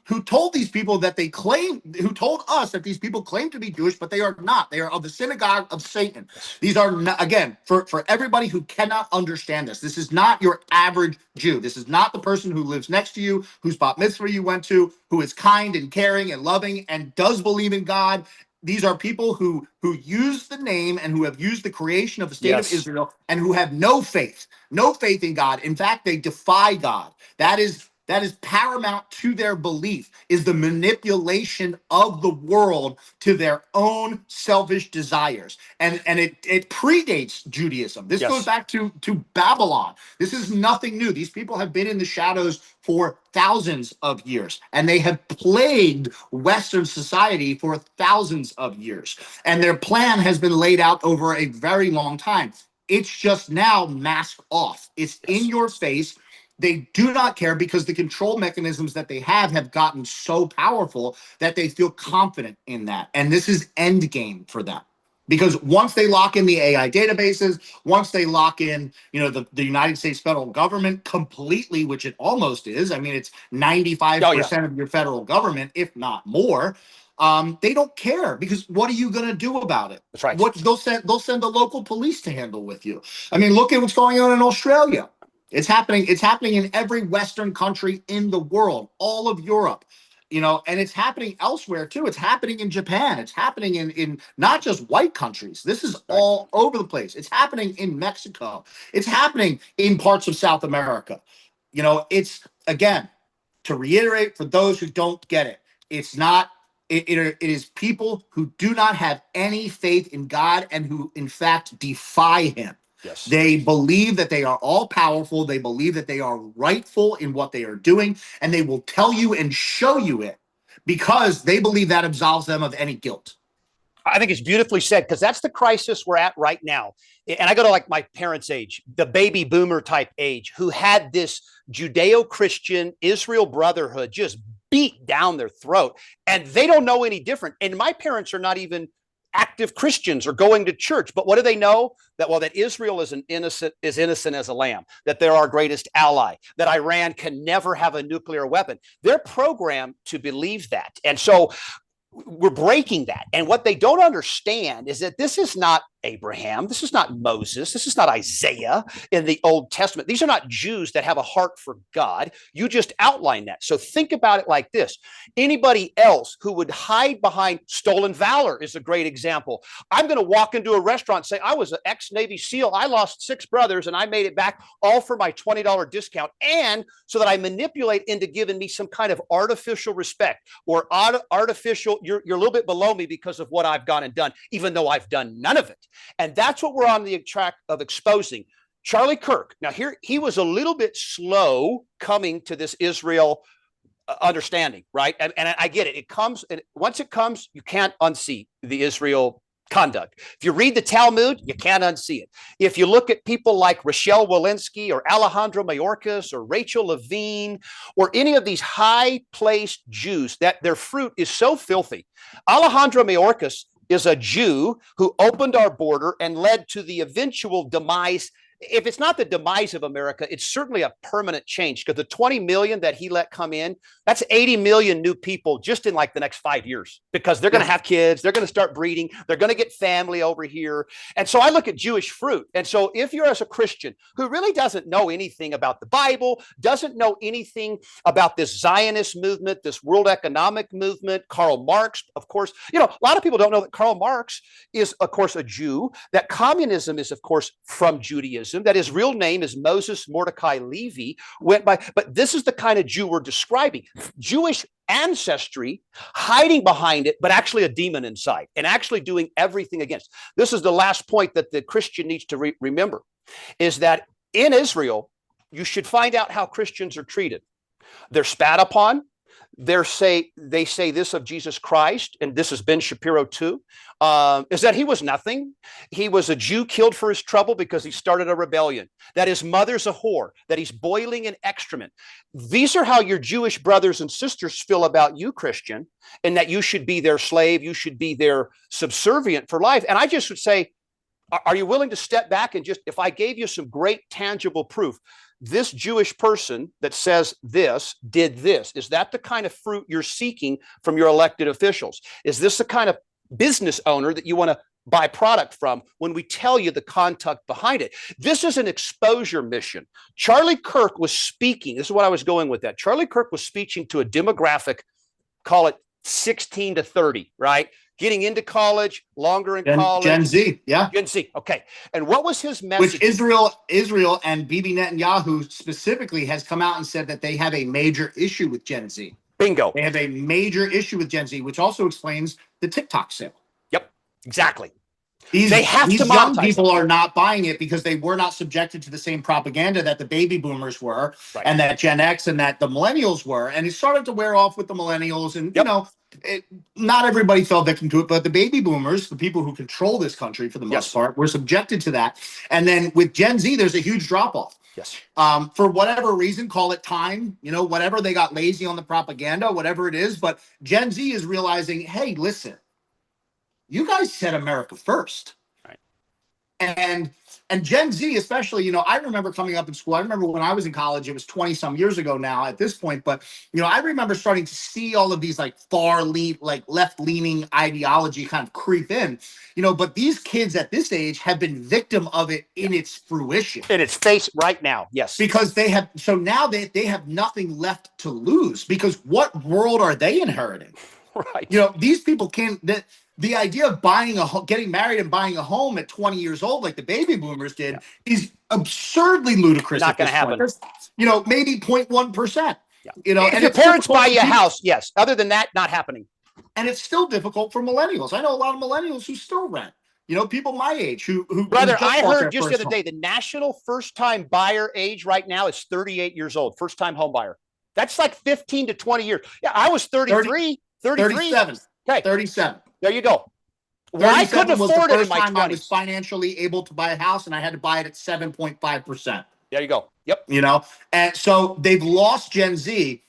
who told these people that who told us that these people claim to be Jewish, but they are not. They are of the synagogue of Satan. These are not, again, for everybody who cannot understand this is not your average Jew. This is not the person who lives next to you, whose bat mitzvah you went to, who is kind and caring and loving and does believe in God. These are people who use the name and who have used the creation of the state of Israel and who have no faith in God. In fact, they defy God. That is That is paramount to their belief, is the manipulation of the world to their own selfish desires. And it predates Judaism. This goes back to Babylon. This is nothing new. These people have been in the shadows for thousands of years, and they have plagued Western society for thousands of years. And their plan has been laid out over a very long time. It's just now masked off. It's in your face. They do not care because the control mechanisms that they have gotten so powerful that they feel confident in that. And this is end game for them. Because once they lock in the AI databases, once they lock in, the United States federal government completely, which it almost is. I mean, it's 95% of your federal government, if not more. They don't care, because what are you going to do about it? That's right. They'll send the local police to handle with you. I mean, look at what's going on in Australia. It's happening in every Western country in the world, all of Europe, and it's happening elsewhere too. It's happening in Japan. It's happening in not just white countries. This is all over the place. It's happening in Mexico. It's happening in parts of South America. It's, again, to reiterate for those who don't get it, it's not, it is people who do not have any faith in God and who in fact defy him. Yes. They believe that they are all powerful. They believe that they are rightful in what they are doing, and they will tell you and show you it because they believe that absolves them of any guilt. I think it's beautifully said, because that's the crisis we're at right now. And I go to like my parents' age, the baby boomer type age, who had this Judeo-Christian Israel brotherhood just beat down their throat, and they don't know any different. And my parents are not even active Christians or going to church, but what do they know? That Israel is innocent as a lamb, that they're our greatest ally, that Iran can never have a nuclear weapon. They're programmed to believe that. And so we're breaking that. And what they don't understand is that this is not Abraham. This is not Moses. This is not Isaiah in the Old Testament. These are not Jews that have a heart for God. You just outlined that. So think about it like this. Anybody else who would hide behind stolen valor is a great example. I'm going to walk into a restaurant and say, I was an ex-Navy SEAL. I lost 6 brothers and I made it back all for my $20 discount. And so that I manipulate into giving me some kind of artificial respect or artificial, you're a little bit below me because of what I've gone and done, even though I've done none of it. And that's what we're on the track of exposing. Charlie Kirk. Now, here he was a little bit slow coming to this Israel understanding, right? And I get it. It comes, and once it comes, you can't unsee the Israel conduct. If you read the Talmud, you can't unsee it. If you look at people like Rochelle Walensky or Alejandro Mayorkas or Rachel Levine or any of these high-placed Jews, that their fruit is so filthy. Alejandro Mayorkas is a Jew who opened our border and led to the eventual demise. If it's not the demise of America, it's certainly a permanent change, because the 20 million that he let come in, that's 80 million new people just in like the next 5 years, because they're going to have kids. They're going to start breeding. They're going to get family over here. And so I look at Jewish fruit. And so if you're as a Christian who really doesn't know anything about the Bible, doesn't know anything about this Zionist movement, this world economic movement, Karl Marx, of course, a lot of people don't know that Karl Marx is, of course, a Jew, that communism is, of course, from Judaism, that his real name is Moses Mordecai Levy, went by, but this is the kind of Jew we're describing. Jewish ancestry, hiding behind it, but actually a demon inside and actually doing everything against. This is the last point that the Christian needs to remember, is that in Israel, you should find out how Christians are treated. They're spat upon. They say this of Jesus Christ, and this is Ben Shapiro too, is that he was nothing. He was a Jew killed for his trouble because he started a rebellion, that his mother's a whore, that he's boiling in excrement. These are how your Jewish brothers and sisters feel about you, Christian, and that you should be their slave, you should be their subservient for life. And I just would say, are you willing to step back and just, if I gave you some great tangible proof, this Jewish person that says this did this, is that the kind of fruit you're seeking from your elected officials? Is this the kind of business owner that you want to buy product from when we tell you the conduct behind it? This is an exposure mission. Charlie Kirk was speaking. This is what I was going with that. Charlie Kirk was speaking to a demographic, call it 16 to 30, right? getting into college, longer in Gen, college. Gen Z, yeah. Gen Z. Okay. And what was his message? Which Israel and Bibi Netanyahu specifically has come out and said that they have a major issue with Gen Z. Bingo. They have a major issue with Gen Z, which also explains the TikTok sale. Yep, exactly. These to young people are not buying it because they were not subjected to the same propaganda that the baby boomers were, right, and that Gen X and that the millennials were. And it started to wear off with the millennials. And, you know, not everybody fell victim to it, but the baby boomers, the people who control this country for the most part, were subjected to that. And then with Gen Z, there's a huge drop off. Yes. For whatever reason, call it time, you know, whatever, they got lazy on the propaganda, whatever it is. But Gen Z is realizing, hey, listen, you guys said America first. Right. And Gen Z, especially, you know, I remember coming up in school. I remember when I was in college, it was 20 some years ago now at this point. But, you know, I remember starting to see all of these like left leaning ideology kind of creep in, you know, but these kids at this age have been victim of it in its fruition. In its face right now. Yes. Because they have, so now they have nothing left to lose, because what world are they inheriting? Right. You know, these people can't, the idea of getting married and buying a home at 20 years old, like the baby boomers did, is absurdly ludicrous. Not going to happen. You know, maybe 0.1%. Yeah. You know, if your parents buy you a house, yes. Other than that, not happening. And it's still difficult for millennials. I know a lot of millennials who still rent. You know, people my age who brother, I heard just the other day, the national first-time buyer age right now is 38 years old. First-time home buyer. That's like 15 to 20 years. Yeah, I was 33. 37. Okay. 37. There you go. Well, I couldn't afford it in my 20s. I was financially able to buy a house, and I had to buy it at 7.5%. There you go. Yep. You know, and so they've lost Gen Z,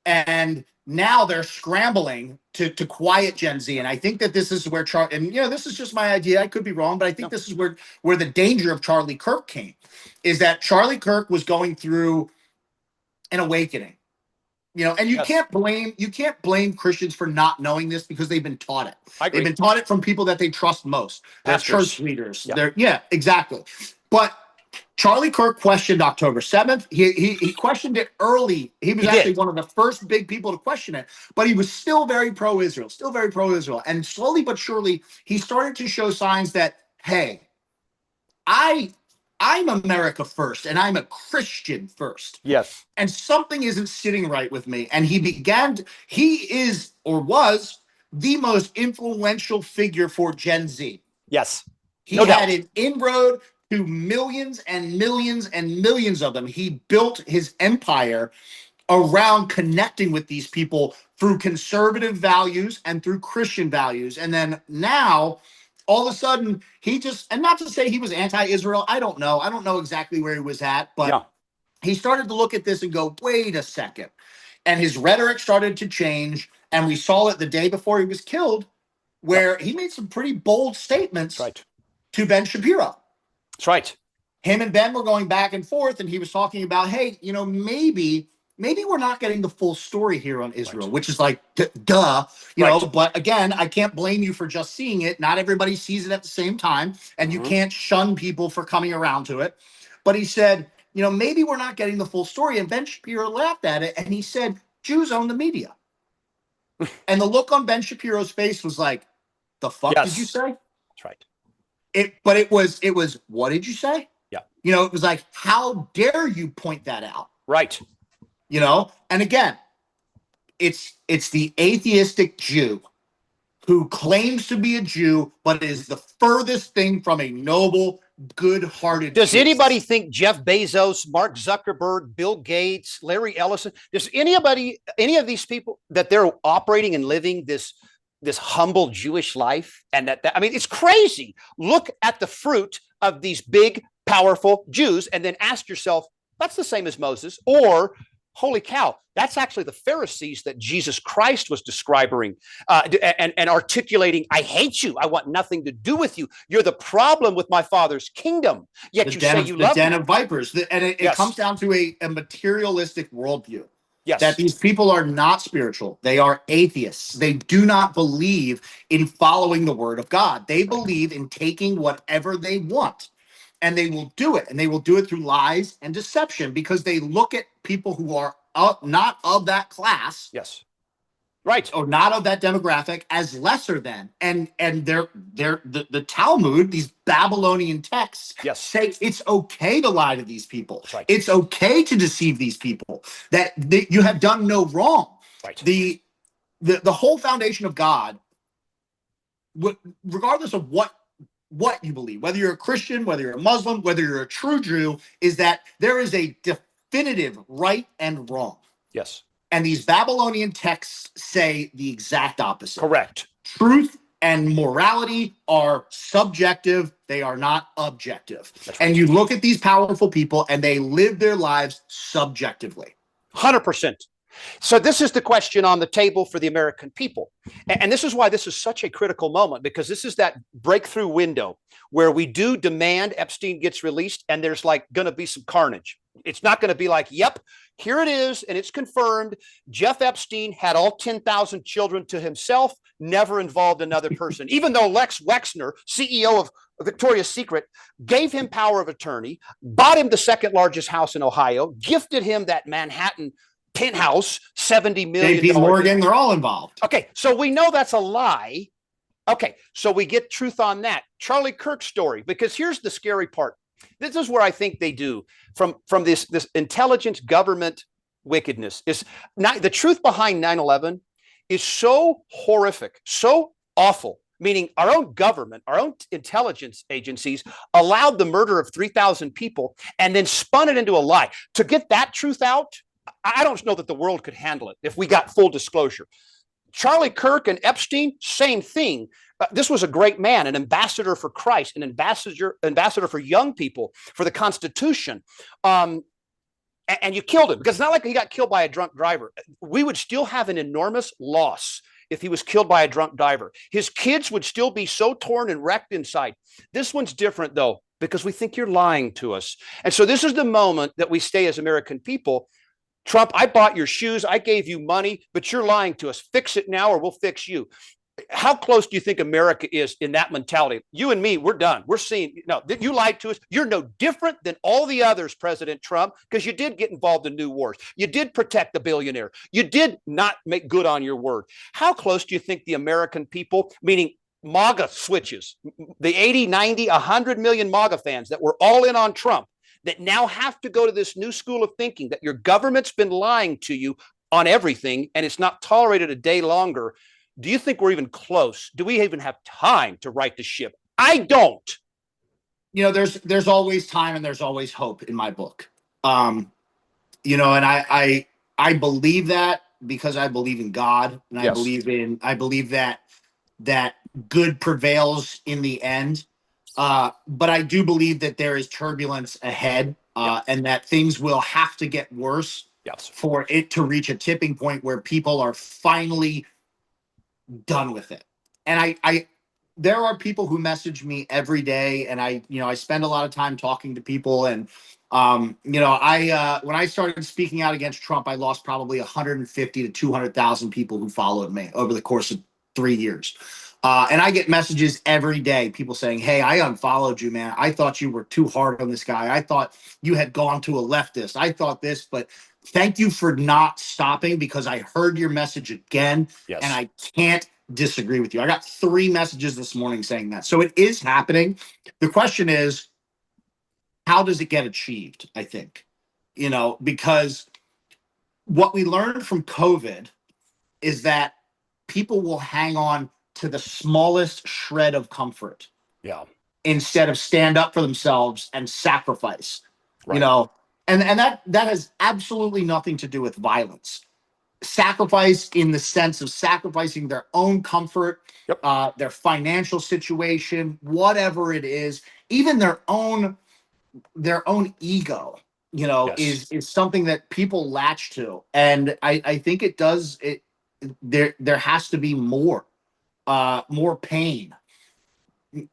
and now they're scrambling to quiet Gen Z. And I think that this is where and you know, this is just my idea. I could be wrong, but I think this is where the danger of Charlie Kirk came, is that Charlie Kirk was going through an awakening. You know, and you can't blame Christians for not knowing this, because they've been taught it. They've been taught it from people that they trust most. They're church leaders. Yeah, exactly. But Charlie Kirk questioned October 7th. He questioned it early. He was actually one of the first big people to question it, but he was still very pro-Israel, And slowly but surely, he started to show signs that, hey, I'm America first, and I'm a Christian first. Yes. And something isn't sitting right with me. And he is or was the most influential figure for Gen Z. Yes. He had an inroad to millions and millions and millions of them. He built his empire around connecting with these people through conservative values and through Christian values. And then now, all of a sudden, he just, and not to say he was anti-Israel, I don't know exactly where he was at, but he started to look at this and go, wait a second. And his rhetoric started to change, and we saw it the day before he was killed, where he made some pretty bold statements to Ben Shapiro. That's right. Him and Ben were going back and forth, and he was talking about, hey, you know, maybe we're not getting the full story here on Israel, which is like, duh, you know, but again, I can't blame you for just seeing it. Not everybody sees it at the same time, and you can't shun people for coming around to it. But he said, you know, maybe we're not getting the full story. And Ben Shapiro laughed at it, and he said, Jews own the media. And the look on Ben Shapiro's face was like, the fuck did you say? That's right. But it was, what did you say? Yeah. You know, it was like, how dare you point that out? Right. You know, and again, it's the atheistic Jew who claims to be a Jew, but is the furthest thing from a noble, good-hearted Does Jew. anybody think Jeff Bezos, Mark Zuckerberg, Bill Gates, Larry Ellison, does any of these people, that they're operating and living this humble Jewish life? And that I mean, it's crazy. Look at the fruit of these big, powerful Jews, and then ask yourself, that's the same as Moses, or holy cow, that's actually the Pharisees that Jesus Christ was describing and articulating. I hate you. I want nothing to do with you. You're the problem with my Father's kingdom. Yet you say you love me. The den of vipers. And it comes down to a materialistic worldview. Yes. That these people are not spiritual. They are atheists. They do not believe in following the word of God. They believe in taking whatever they want. And they will do it. And they will do it through lies and deception, because they look at people who are not of that class. Yes. Right. or not of that demographic as lesser than. And the Talmud, these Babylonian texts, Yes. say it's okay to lie to these people. That's right. It's okay to deceive these people, that you have done no wrong. Right. The whole foundation of God, regardless of what you believe, whether you're a Christian, whether you're a Muslim, whether you're a true Jew, is that there is a definitive right and wrong. Yes. And these Babylonian texts say the exact opposite. Correct. Truth and morality are subjective. They are not objective. That's right. And you look at these powerful people and they live their lives subjectively. 100%. So this is the question on the table for the American people. And this is why this is such a critical moment, because this is that breakthrough window where we do demand Epstein gets released, and there's like going to be some carnage. It's not going to be like, yep, here it is, and it's confirmed. Jeff Epstein had all 10,000 children to himself, never involved another person, even though Lex Wexner, CEO of Victoria's Secret, gave him power of attorney, bought him the second largest house in Ohio, gifted him that Manhattan penthouse, $70 million. JP Morgan, they're all involved. Okay, so we know that's a lie. Okay, so we get truth on that. Charlie Kirk story, because here's the scary part. This is where I think they do from this intelligence government wickedness is not the truth behind 9/11 is so horrific, so awful. Meaning our own government, our own intelligence agencies allowed the murder of 3,000 people and then spun it into a lie. To get that truth out, I don't know that the world could handle it if we got full disclosure. Charlie Kirk and Epstein, same thing. This was a great man, an ambassador for Christ, an ambassador for young people, for the Constitution. And you killed him, because it's not like he got killed by a drunk driver. We would still have an enormous loss if he was killed by a drunk driver. His kids would still be so torn and wrecked inside. This one's different, though, because we think you're lying to us. And so this is the moment that we stay as American people. Trump, I bought your shoes, I gave you money, but you're lying to us. Fix it now or we'll fix you. How close do you think America is in that mentality? You and me, we're done. We're seeing, no, you lied to us. You're no different than all the others, President Trump, because you did get involved in new wars. You did protect the billionaire. You did not make good on your word. How close do you think the American people, meaning MAGA switches, the 80, 90, 100 million MAGA fans that were all in on Trump, that now have to go to this new school of thinking that your government's been lying to you on everything and it's not tolerated a day longer. Do you think we're even close? Do we even have time to right the ship? I don't. You know, there's always time and there's always hope in my book. You know, and I believe that because I believe in God, and Yes. I believe that good prevails in the end. But I do believe that there is turbulence ahead, and that things will have to get worse Yes. for it to reach a tipping point where people are finally done with it. And there are people who message me every day, and I spend a lot of time talking to people. And when I started speaking out against Trump, I lost probably 150 to 200,000 people who followed me over the course of 3 years. And I get messages every day, people saying, hey, I unfollowed you, man. I thought you were too hard on this guy. I thought you had gone to a leftist. I thought this, but thank you for not stopping, because I heard your message again. Yes. And I can't disagree with you. I got 3 messages this morning saying that. So it is happening. The question is, how does it get achieved? I think, because what we learned from COVID is that people will hang on to the smallest shred of comfort, instead of stand up for themselves and sacrifice. Right. And that has absolutely nothing to do with violence. Sacrifice in the sense of sacrificing their own comfort, their financial situation, whatever it is, even their own ego, Yes. is something that people latch to. And I think it does it. There has to be more pain,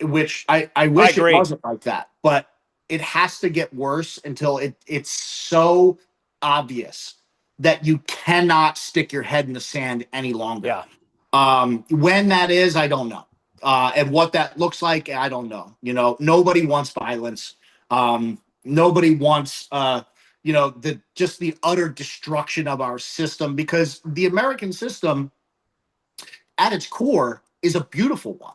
which I wish it wasn't like that, but it has to get worse until it's so obvious that you cannot stick your head in the sand any longer. When that is, I don't know. And what that looks like, I don't know. Nobody wants violence. Nobody wants the utter destruction of our system, because the American system at its core is a beautiful one.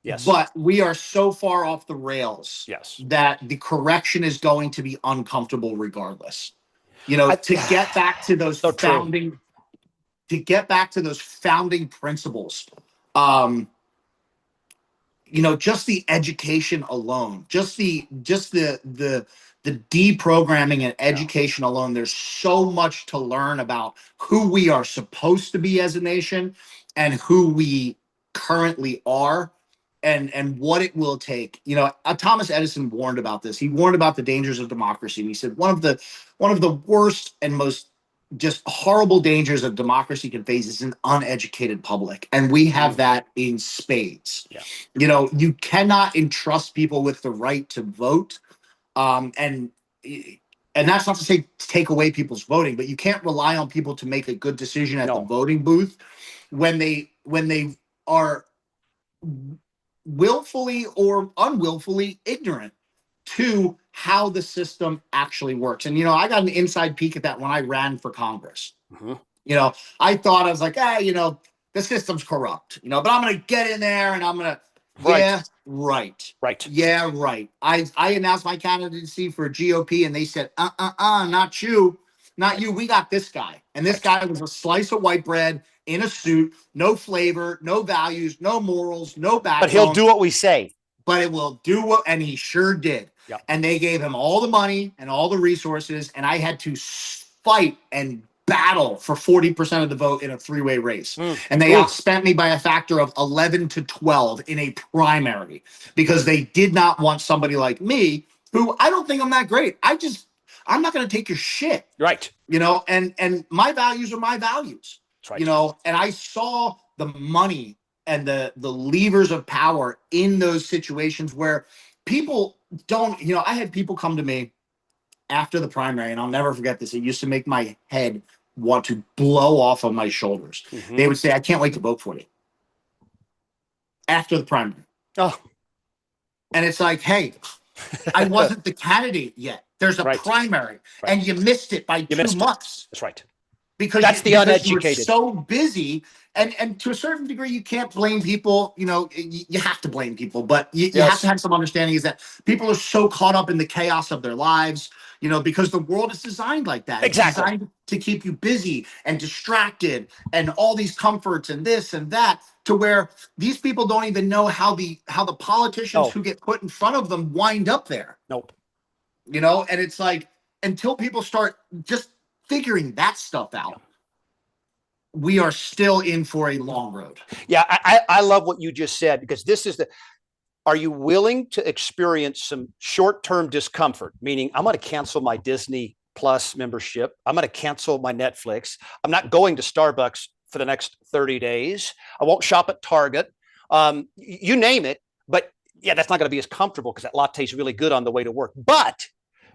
Yes. But we are so far off the rails Yes. that the correction is going to be uncomfortable regardless. You know, to get back to those So founding principles, you know, just the education alone, just the deprogramming and education alone, there's so much to learn about who we are supposed to be as a nation and who we currently are, and what it will take. You know, Thomas Edison warned about this. He warned about the dangers of democracy. And he said one of the worst and most just horrible dangers of democracy can face is an uneducated public. And we have that in spades. Yeah. You know, you cannot entrust people with the right to vote. And that's not to say take away people's voting, but you can't rely on people to make a good decision at the voting booth when they are willfully or unwillfully ignorant to how the system actually works. And, you know, I got an inside peek at that when I ran for Congress. Mm-hmm. You know, I thought, I was like, you know, the system's corrupt, you know, but I'm going to get in there and I'm going to, yeah, right. Yeah, right. I announced my candidacy for GOP and they said, not you. Not you. We got this guy. And this guy was a slice of white bread in a suit, no flavor, no values, no morals, no backbone. But he'll do what we say. But it will do what, and he sure did. Yep. And they gave him all the money and all the resources, and I had to fight and battle for 40% of the vote in a three-way race. And they outspent me by a factor of 11 to 12 in a primary because they did not want somebody like me, who I don't think I'm that great. I'm not going to take your shit. Right. You know, and my values are my values. That's right. You know, and I saw the money and the levers of power in those situations where people don't, you know, I had people come to me after the primary, and I'll never forget this. It used to make my head want to blow off of my shoulders. Mm-hmm. They would say, I can't wait to vote for you. After the primary. Oh. And it's like, hey, I wasn't the candidate yet. There's a primary, and you missed it by 2 months. That's right. Because that's the uneducated. You're so busy, and to a certain degree, you can't blame people. You know, you have to blame people, but you have to have some understanding is that people are so caught up in the chaos of their lives, you know, because the world is designed like that. Exactly. It's designed to keep you busy and distracted and all these comforts and this and that, to where these people don't even know how the politicians who get put in front of them wind up there. Nope. You know, and it's like, until people start just figuring that stuff out, we are still in for a long road. Yeah, I love what you just said, because this is are you willing to experience some short-term discomfort? Meaning, I'm going to cancel my Disney Plus membership. I'm going to cancel my Netflix. I'm not going to Starbucks for the next 30 days. I won't shop at Target. You name it. But yeah, that's not going to be as comfortable because that latte is really good on the way to work. But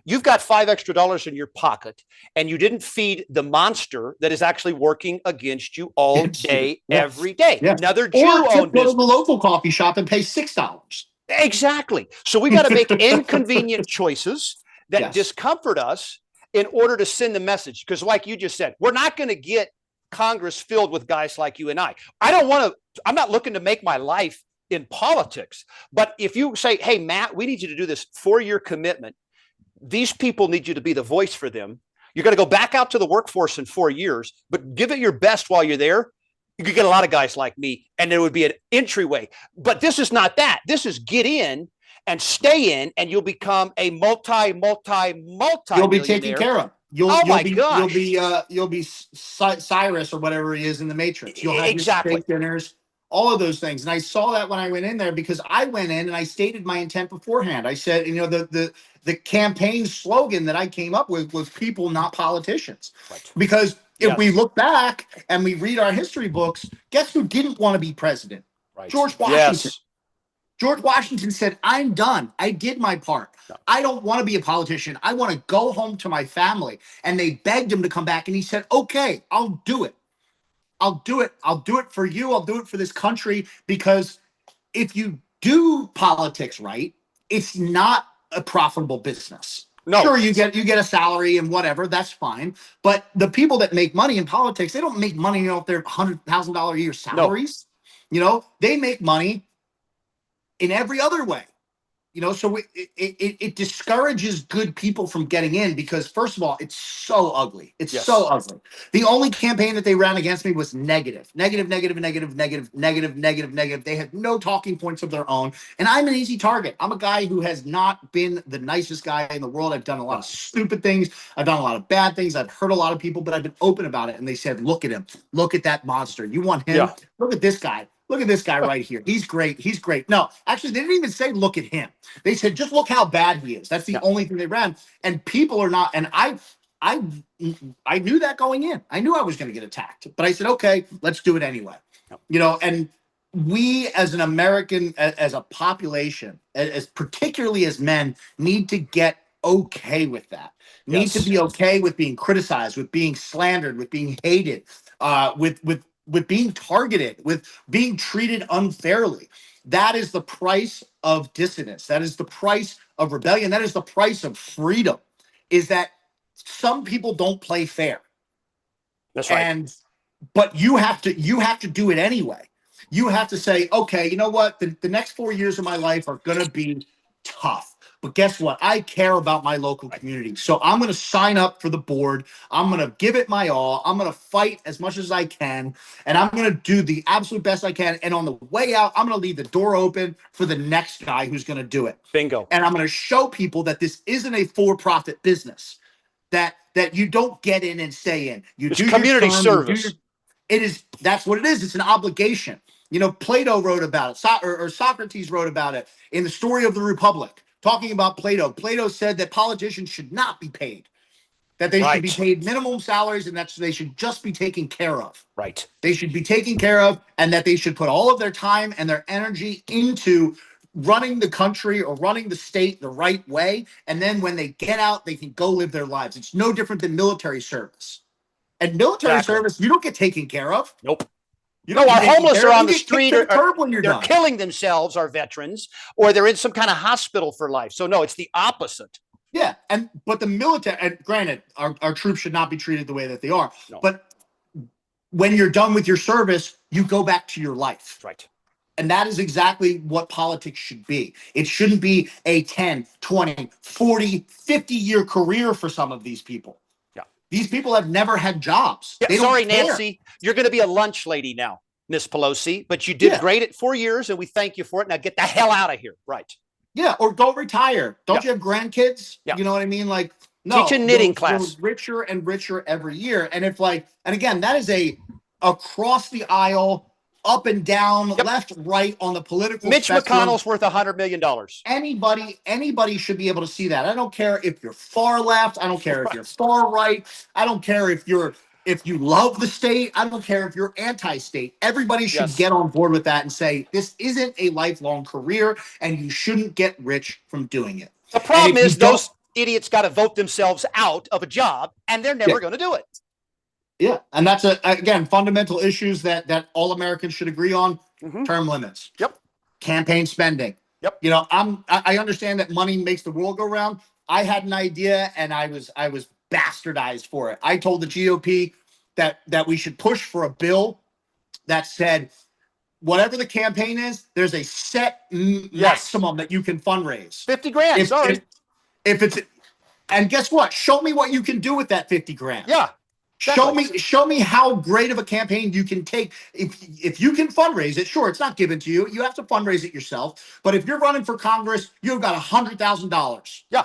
you've got $5 extra in your pocket, and you didn't feed the monster that is actually working against you all day, every day. Yeah. Another Jew-owned business. Go to the local coffee shop and pay $6. Exactly. So we got to make inconvenient choices that discomfort us in order to send the message. Because like you just said, we're not going to get Congress filled with guys like you and I. I'm not looking to make my life in politics. But if you say, hey, Matt, we need you to do this 4-year commitment. These people need you to be the voice for them. You're going to go back out to the workforce in 4 years, but give it your best while you're there. You could get a lot of guys like me, and there would be an entryway. But this is not that. This is get in and stay in, and you'll become a multi. You'll be taken care of. You'll be Cyrus or whatever he is in the Matrix. You'll have your steak dinners, all of those things. And I saw that when I went in there, because I went in and I stated my intent beforehand. I said, you know, the campaign slogan that I came up with was people, not politicians. Right. Because if we look back and we read our history books, guess who didn't want to be president? Right. George Washington. Yes. George Washington said, I'm done. I did my part. No. I don't want to be a politician. I want to go home to my family. And they begged him to come back. And he said, okay, I'll do it. I'll do it. I'll do it for you. I'll do it for this country. Because if you do politics right, it's not a profitable business. No. Sure, you get a salary and whatever, that's fine. But the people that make money in politics, they don't make money off their $100,000 a year salaries. No. They make money in every other way. So it discourages good people from getting in because, first of all, it's so ugly. It's so ugly. The only campaign that they ran against me was negative. They had no talking points of their own. And I'm an easy target. I'm a guy who has not been the nicest guy in the world. I've done a lot of stupid things. I've done a lot of bad things. I've hurt a lot of people, but I've been open about it. And they said, look at him. Look at that monster. You want him? Yeah. Look at this guy. Look at this guy right here. He's great. He's great. No, actually, they didn't even say, look at him. They said, just look how bad he is. That's the only thing they ran. And people are not. And I knew that going in. I knew I was going to get attacked. But I said, okay, let's do it anyway. And we as an American, as a population, as particularly as men, need to get okay with that. Need to be okay with being criticized, with being slandered, with being hated, with being targeted, with being treated unfairly. That is the price of dissonance. That is the price of rebellion. That is the price of freedom, is that some people don't play fair. That's right. But you have to do it anyway. You have to say, okay, you know what? The next 4 years of my life are going to be tough. But guess what? I care about my local community. So I'm going to sign up for the board. I'm going to give it my all. I'm going to fight as much as I can. And I'm going to do the absolute best I can. And on the way out, I'm going to leave the door open for the next guy who's going to do it. Bingo. And I'm going to show people that this isn't a for-profit business, that you don't get in and stay in. It's do community service. That's what it is. It's an obligation. Plato wrote about it, or Socrates wrote about it in the Story of the Republic. Talking about Plato. Plato said that politicians should not be paid, that they should be paid minimum salaries, and that they should just be taken care of. Right. They should be taken care of, and that they should put all of their time and their energy into running the country or running the state the right way. And then when they get out, they can go live their lives. It's no different than military service. And military service, you don't get taken care of. Nope. Our homeless are on the street. They're killing themselves, our veterans, or they're in some kind of hospital for life. So no, it's the opposite. Yeah, but the military, and granted, our troops should not be treated the way that they are. No. But when you're done with your service, you go back to your life. Right. And that is exactly what politics should be. It shouldn't be a 10, 20, 40, 50-year career for some of these people. These people have never had jobs. Yeah, sorry, Nancy, you're going to be a lunch lady now, Miss Pelosi, but you did great at 4 years, and we thank you for it. Now get the hell out of here. Right. Yeah, or go retire. Don't you have grandkids? Yeah. You know what I mean? Like, no. Teach a knitting class. Richer and richer every year. And and again, that is across the aisle, up and down, left, right on the political spectrum. McConnell's worth $100 million. Anybody should be able to see that. I don't care if you're far left. I don't care if you're far right. I don't care if you love the state. I don't care if you're anti-state. Everybody should get on board with that and say, this isn't a lifelong career and you shouldn't get rich from doing it. The problem is those idiots got to vote themselves out of a job and they're never going to do it. Yeah, and that's again fundamental issues that all Americans should agree on. Term limits. Yep. Campaign spending. Yep. I understand that money makes the world go round. I had an idea and I was bastardized for it. I told the GOP that we should push for a bill that said whatever the campaign is, there's a set maximum that you can fundraise. 50 grand. And guess what? Show me what you can do with that 50 grand. Yeah. Exactly. Show me how great of a campaign you can take. If you can fundraise it, sure, it's not given to you. You have to fundraise it yourself. But if you're running for Congress, you've got $100,000. Yeah.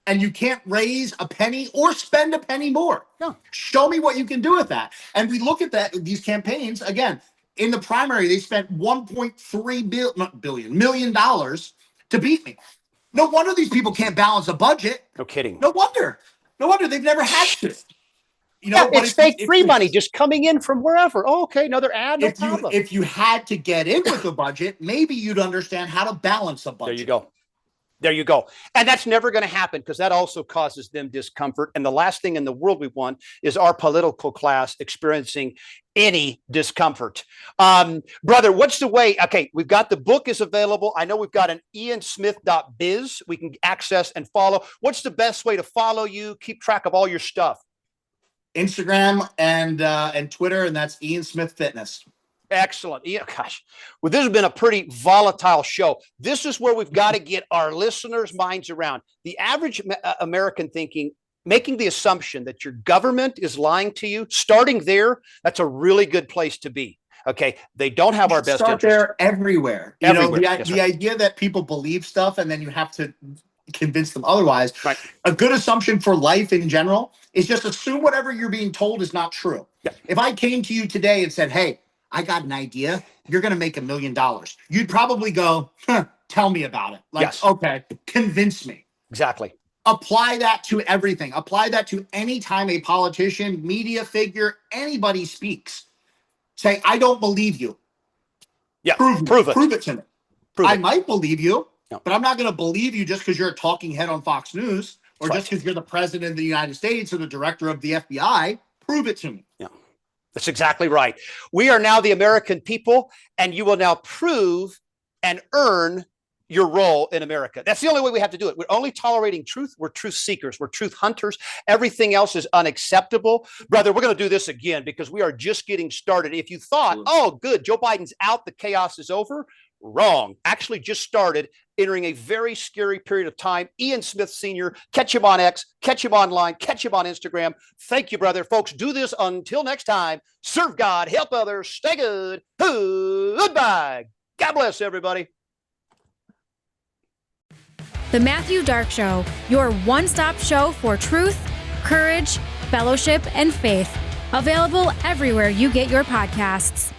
And you can't raise a penny or spend a penny more. Yeah. Show me what you can do with that. And we look at these campaigns, again, in the primary, they spent $1.3 million to beat me. No wonder these people can't balance a budget. No kidding. No wonder they've never had to. It's fake free money just coming in from wherever. Oh, okay, another ad. No problem. If you had to get in with the budget, maybe you'd understand how to balance a budget. There you go. There you go. And that's never going to happen because that also causes them discomfort. And the last thing in the world we want is our political class experiencing any discomfort. Brother, what's the way? Okay, we've got the book is available. I know we've got an iansmith.biz we can access and follow. What's the best way to follow you, keep track of all your stuff? Instagram and Twitter, and that's Ian Smith Fitness. Excellent. Yeah, gosh. Well, this has been a pretty volatile show. This is where we've got to get our listeners' minds around. The average American thinking, making the assumption that your government is lying to you, starting there, that's a really good place to be. Okay. They don't have our best interest. There everywhere. You know, the idea that people believe stuff and then you have to convince them otherwise. Right. A good assumption for life in general is just assume whatever you're being told is not true. Yeah. If I came to you today and said, hey, I got an idea, you're going to make $1 million. You'd probably go, tell me about it. Like, yes. Okay, convince me. Exactly. Apply that to everything. Apply that to any time a politician, media figure, anybody speaks. Say, I don't believe you. Yeah, prove it. Prove it to me. I might believe you, but I'm not going to believe you just because you're a talking head on Fox News or just because you're the president of the United States or the director of the FBI. Prove it to me. Yeah. That's exactly right. We are now the American people, and you will now prove and earn your role in America. That's the only way we have to do it. We're only tolerating truth. We're truth seekers. We're truth hunters. Everything else is unacceptable. Brother, we're going to do this again because we are just getting started. If you thought, oh, good, Joe Biden's out, the chaos is over, wrong. Actually just started entering a very scary period of time. Ian Smith Sr., catch him on X, catch him online, catch him on Instagram. Thank you, brother. Folks, do this until next time. Serve God, help others, stay good. Goodbye. God bless everybody. The Matthew Dark Show, your one-stop show for truth, courage, fellowship, and faith. Available everywhere you get your podcasts.